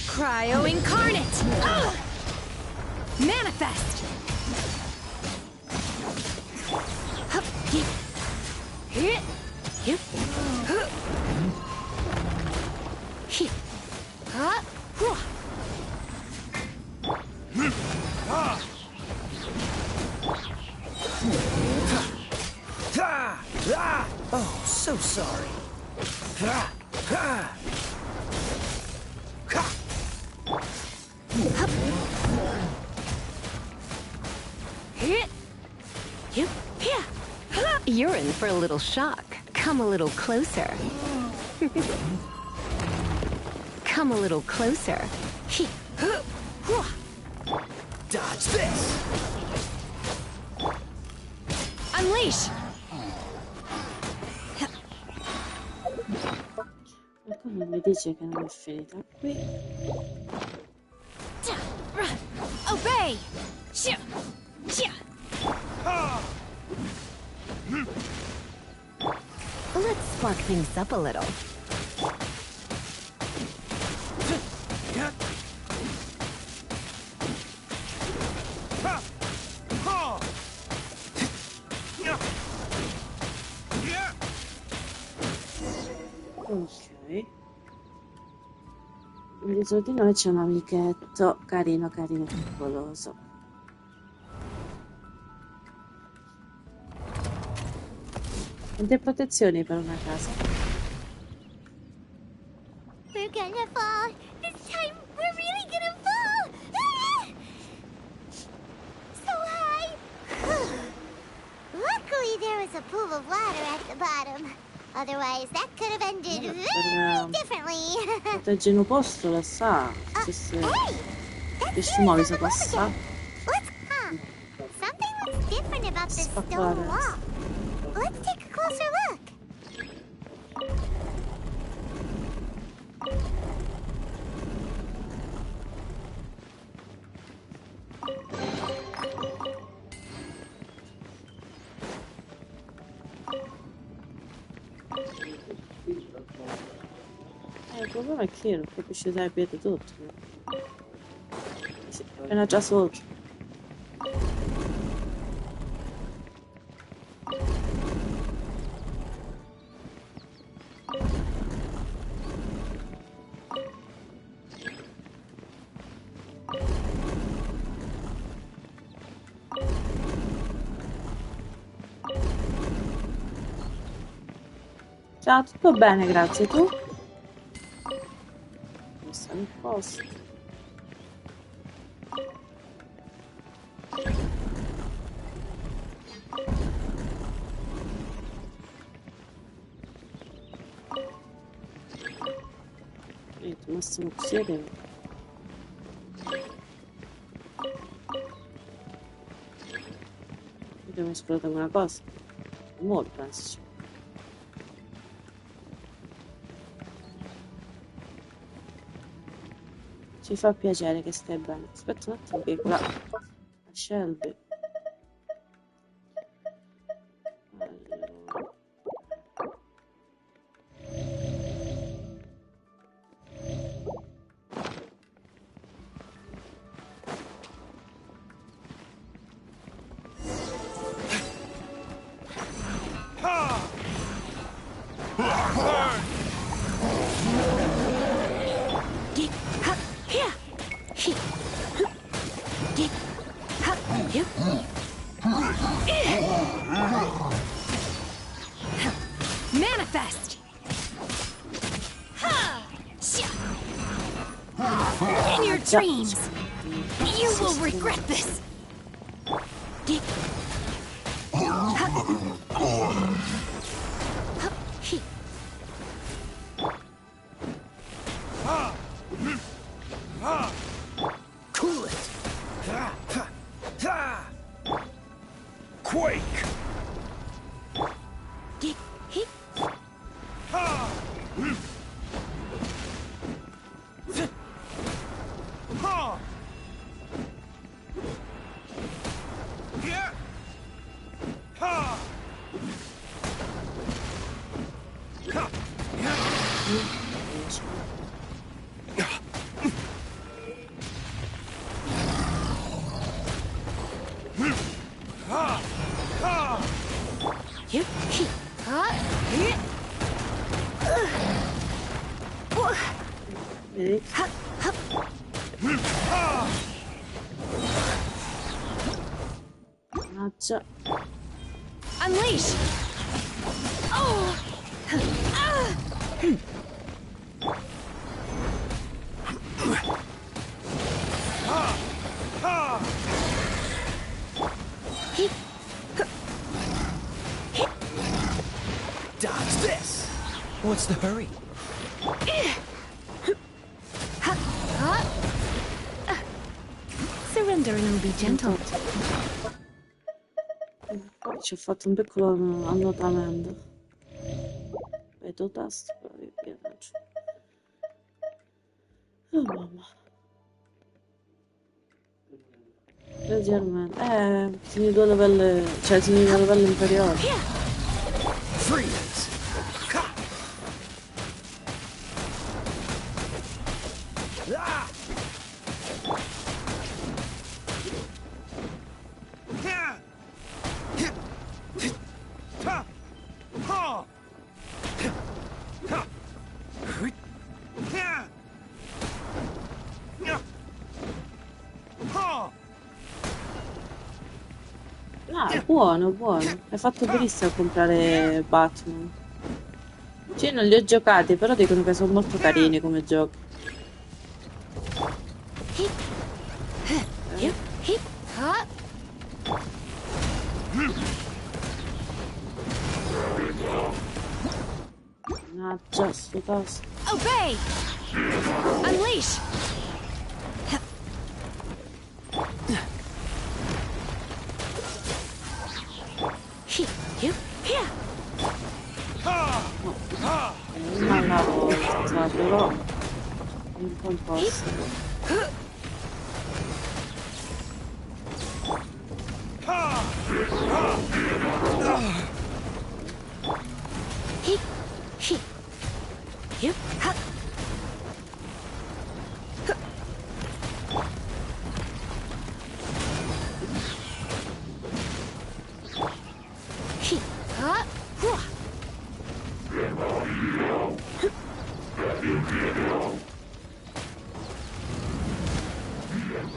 Cryo incarnate! Manifest! Oh, so sorry. You're in for a little shock. Come a little closer. Come a little closer. Dodge this! Unleash! Qualcuno mi dice che non è finita qui. Obey! Let's spark things up a little. Ok. Dietro di noi c'è un amichetto carino, carino, piccoloso. Quante protezioni per una casa? We're gonna fall. This time we're really gonna fall. Ah! So high. Luckily there was a pool of water at the bottom. Otherwise that could have ended very differently. Proteggi un posto, lo sa. Se riesci muovi se passa. Something looks different about this stone wall. Let's take a closer look. Il problema è che io non capisci se hai piede tutto. Appena già sotto. Ciao, tutto bene, grazie. Tu? Siamo a posto. sono così che... Abbiamo esplorato una cosa. Molto, penso. Ci fa piacere che stai bene. Aspetta un attimo che qua... La Shelby. Allora... Manifest! In your dreams, you will regret this! Cool it! Quake! Unleash! Oh! Dodge this! What's the hurry? Surrender and be gentle. Ci ho fatto un piccolo annotamento. Vedo tasto, poi via giù. Oh mamma. Leggermente. Tieni 2 livelli. Cioè tieni 2 livelli inferiori. Freeze! Ah, buono, buono. Hai fatto benissimo a comprare Batman. Cioè, non li ho giocati, però dicono che sono molto carini come giochi. Ah, già, sto tasto. Obey! Unleash! Una alla volta, però un po' impossibile.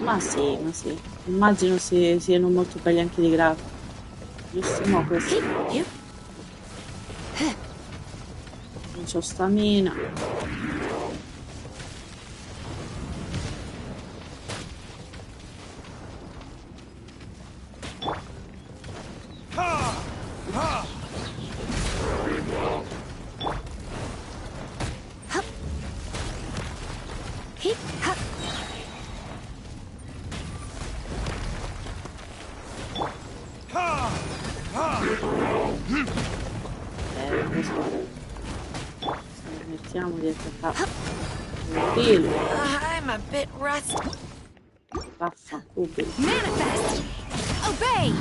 Ma sì, ma sì. Immagino siano molto belli anche di grafica. Giusto, no, questo. Non c'ho stamina. Vediamo di attaccare. Bill. I'm a bit rusty. Vaffanculo. Manifest! Obey!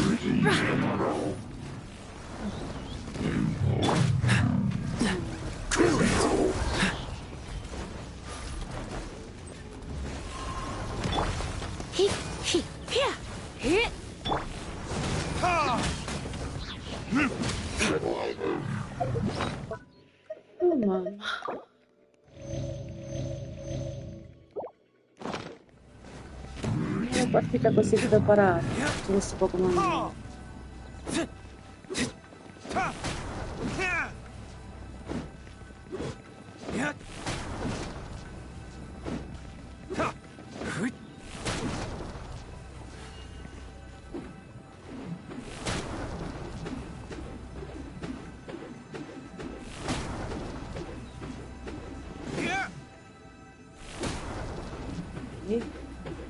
Oh man. È partita così preparata. Tutto questo Pokémon.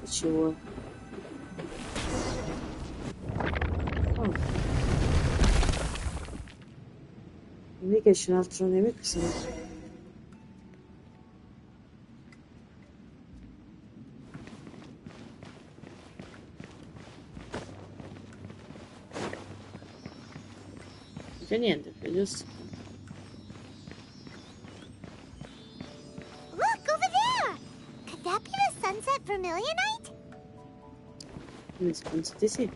Ci vuole. Oh. Vedi che c'è un altro nemico. Non c'è niente, giusto? Look, over there! Could that be the Sunset Vermilionite? Mi penso di sì.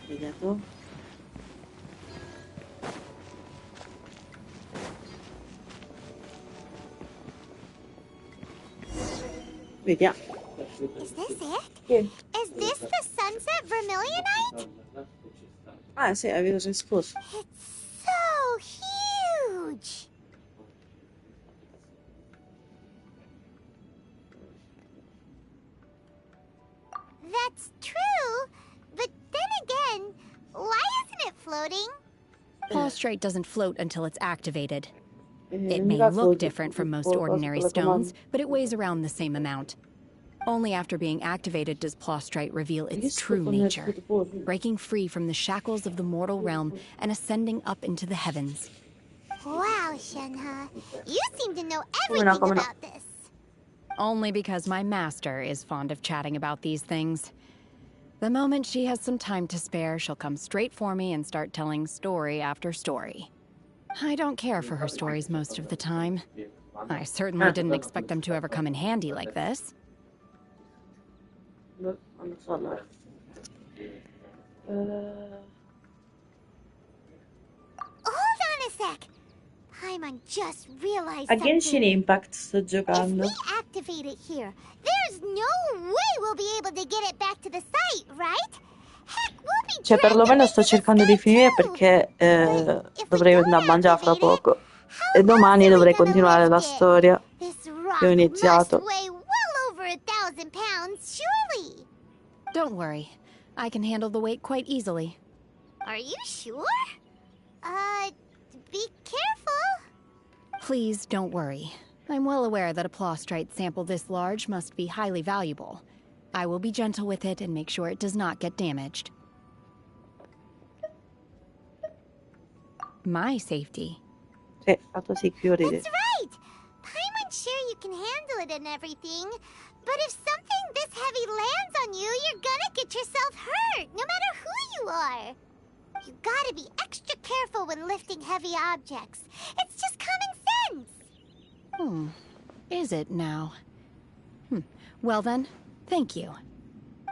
Vediamo. Vediamo. Is this it? Yeah. Is this the Sunset Vermilionite? Ah sì, avevo risposto. It's so huge! That's true, but then again, why isn't it floating? Prostrate doesn't float until it's activated. It may look different from most ordinary stones, but it weighs around the same amount. Only after being activated does Prostrate reveal its true nature, breaking free from the shackles of the mortal realm and ascending up into the heavens. Wow, Shenhe, you seem to know everything about this. Only because my master is fond of chatting about these things. The moment she has some time to spare, she'll come straight for me and start telling story after story. I don't care for her stories most of the time. I certainly didn't expect them to ever come in handy like this. Hold on a sec. Paimon just realized a something. Genshin Impact sto If giocando. we activate it here, there's no way we'll be able to get it back to the site, right? Heck, we'll be Cioè, perlomeno sto cercando di finire perché dovrei andare a mangiare fra poco. E domani dovrei continuare la storia che ho iniziato. Weigh well over 1,000 pounds, surely. Don't worry. I can handle the weight quite easily. Are you sure? Be careful. Please don't worry. I'm well aware that a Prostrate sample this large must be highly valuable. I will be gentle with it and make sure it does not get damaged. My safety. Sì, fatto security. That's right. Paimon's sure you can handle it and everything, but if something this heavy lands on you, you're gonna get yourself hurt, no matter who you are. You gotta be extra careful when lifting heavy objects. It's just common sense. Is it now? Well then, thank you.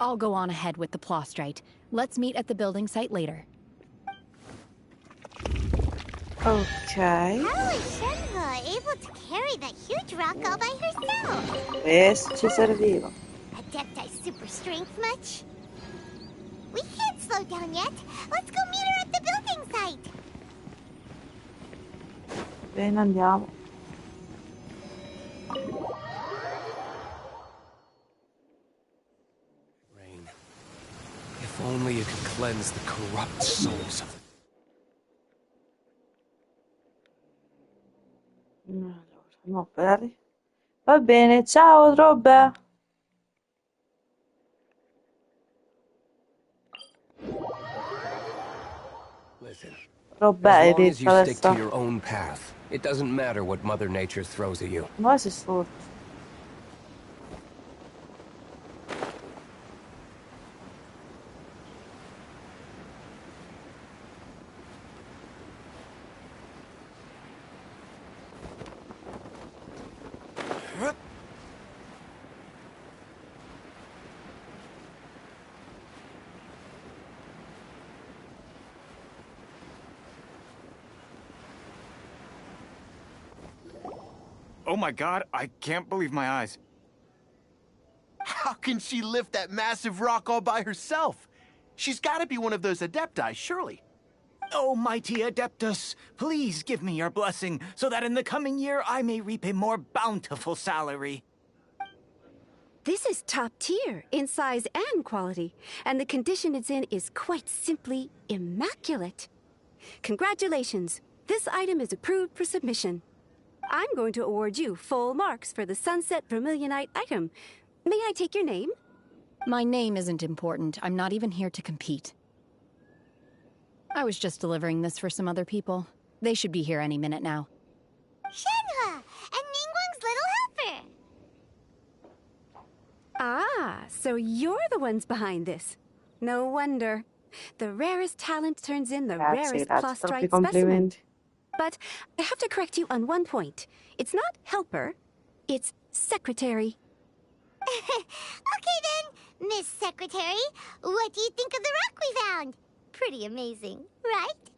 I'll go on ahead with the Prostrate. Let's meet at the building site later. Ok. How is Shenhe able to carry that huge rock all by herself? Questo ci serviva. Adepti super strength much? We can't slow down yet. Let's go meet her at the building site. Bene, andiamo. Rain, if only you could cleanse the corrupt souls of No, va bene, ciao Robe. Listen, Robe as hai long as detto you stick to adesso. your own path, it doesn't matter what Mother Nature throws at you. Ma si sfurta. Oh my god, I can't believe my eyes. How can she lift that massive rock all by herself? She's gotta be one of those Adepti, surely. Oh, mighty Adeptus, please give me your blessing, so that in the coming year I may reap a more bountiful salary. This is top tier in size and quality, and the condition it's in is quite simply immaculate. Congratulations, this item is approved for submission. I'm going to award you full marks for the Sunset Vermilionite item. May I take your name? My name isn't important. I'm not even here to compete. I was just delivering this for some other people. They should be here any minute now. Shenhe, and Ningguang's little helper. Ah, so you're the ones behind this. No wonder. The rarest talent turns in the rarest troppi Plostrite specimen. complimenti. But I have to correct you on one point. It's not helper, it's secretary. Okay then, Miss Secretary, what do you think of the rock we found? Pretty amazing, right?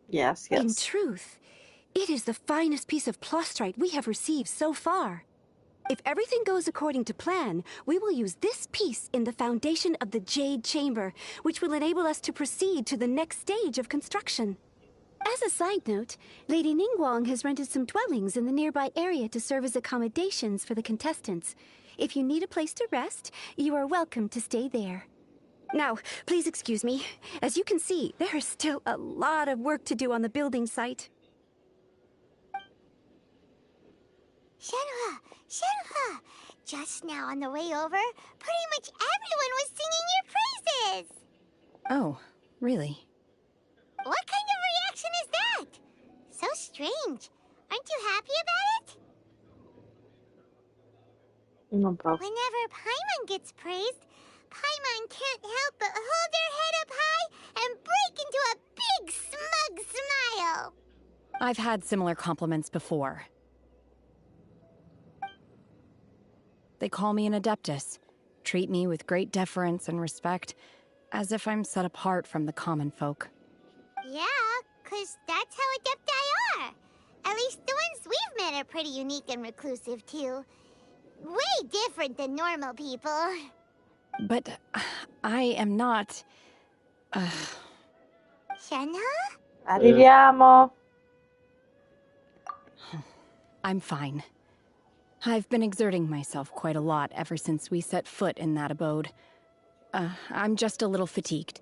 Yes. In truth, it is the finest piece of Plostrite we have received so far. If everything goes according to plan, we will use this piece in the foundation of the Jade Chamber, which will enable us to proceed to the next stage of construction. As a side note, Lady Ningguang has rented some dwellings in the nearby area to serve as accommodations for the contestants. If you need a place to rest, you are welcome to stay there. Now, please excuse me. As you can see, there is still a lot of work to do on the building site. Shenhe, just now on the way over, pretty much everyone was singing your praises. Oh, really? What kind of reaction is that? So strange. Aren't you happy about it? No problem. Whenever Paimon gets praised, Paimon can't help but hold their head up high and break into a big smug smile. I've had similar compliments before. They call me an Adeptus, treat me with great deference and respect, as if I'm set apart from the common folk. Yeah, 'cause that's how Adepti are. At least the ones we've met are pretty unique and reclusive, too. Way different than normal people. But I am not... Shenhe? Arriviamo. I'm fine. I've been exerting myself quite a lot ever since we set foot in that abode. I'm just a little fatigued.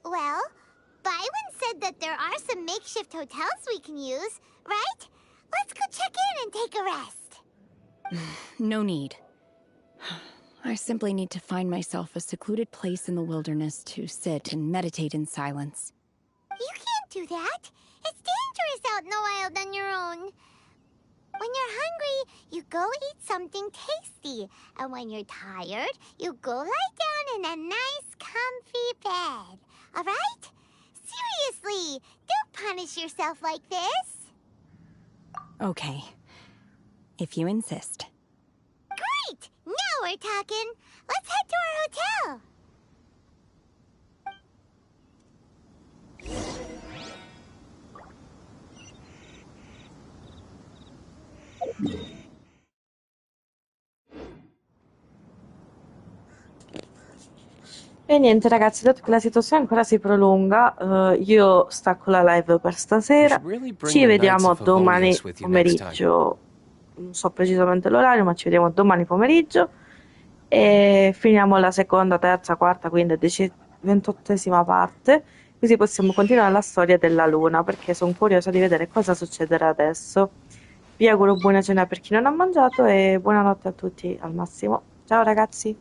Well, Byron said that there are some makeshift hotels we can use, right? Let's go check in and take a rest. No need. I simply need to find myself a secluded place in the wilderness to sit and meditate in silence. You can't do that. It's dangerous out in the wild on your own. When you're hungry, you go eat something tasty. And when you're tired, you go lie down in a nice, comfy bed. All right? Seriously, don't punish yourself like this. Okay. If you insist. Great! Now we're talking. Let's head to our hotel. E niente ragazzi, dato che la situazione ancora si prolunga, io stacco la live per stasera. Ci vediamo domani pomeriggio. Non so precisamente l'orario, ma ci vediamo domani pomeriggio. E finiamo la seconda, terza, quarta, quinta e 28ª parte. così possiamo continuare la storia della luna, perché sono curiosa di vedere cosa succederà adesso. Vi auguro buona cena per chi non ha mangiato e buonanotte a tutti al massimo. Ciao ragazzi!